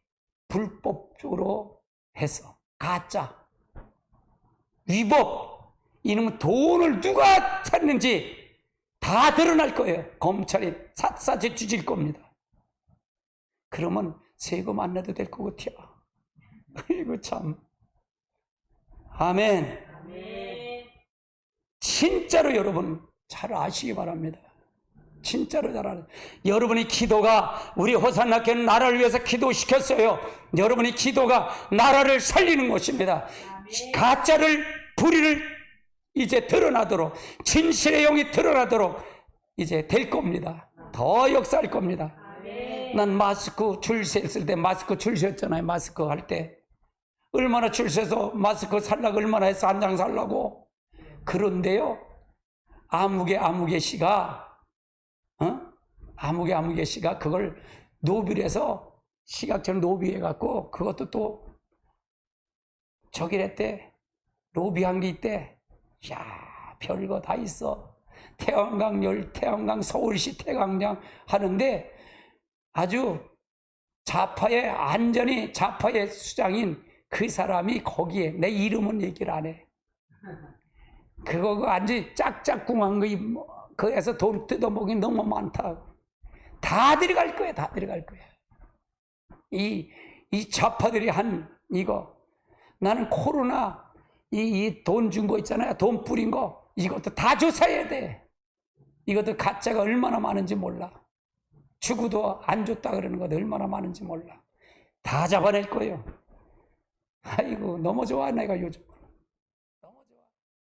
불법적으로 해서 가짜, 위법, 이놈의 돈을 누가 찾는지 다 드러날 거예요. 검찰이 샅샅이 뒤질 겁니다. 그러면 세금 안 내도 될 것 같아요. 이거 참. 아멘. 진짜로 여러분 잘 아시기 바랍니다. 진짜로 잘 알아요. 여러분의 기도가, 우리 호산나교회는 나라를 위해서 기도시켰어요. 여러분의 기도가 나라를 살리는 것입니다. 가짜를, 불의를 이제 드러나도록, 진실의 영이 드러나도록 이제 될 겁니다. 더 역사할 겁니다. 난 마스크 줄 셌을 때, 마스크 줄 셌잖아요. 마스크 할 때 얼마나 줄 서서 마스크 살라고 얼마나 해서 한 장 살라고. 그런데요, 아무개 씨가 그걸 노빌해서 시각처럼 노비해갖고 그것도 또 저기랬대. 로비한 게 있대. 야, 별거 다 있어. 태양강 서울시 태양강 하는데 아주 좌파의 수장인 그 사람이 거기에, 내 이름은 얘기를 안 해. 그거 완전히 짝짝꿍한 거, 거기에서 돈 뜯어먹기 너무 많다. 다 들어갈 거야. 이 좌파들이 한 이거. 나는 코로나 이 돈 준 거 있잖아요. 돈 뿌린 거. 이것도 다 조사해야 돼. 이것도 가짜가 얼마나 많은지 몰라. 주고도 안 줬다 그러는 것도 얼마나 많은지 몰라. 다 잡아낼 거예요. 아이고, 너무 좋아, 내가 요즘.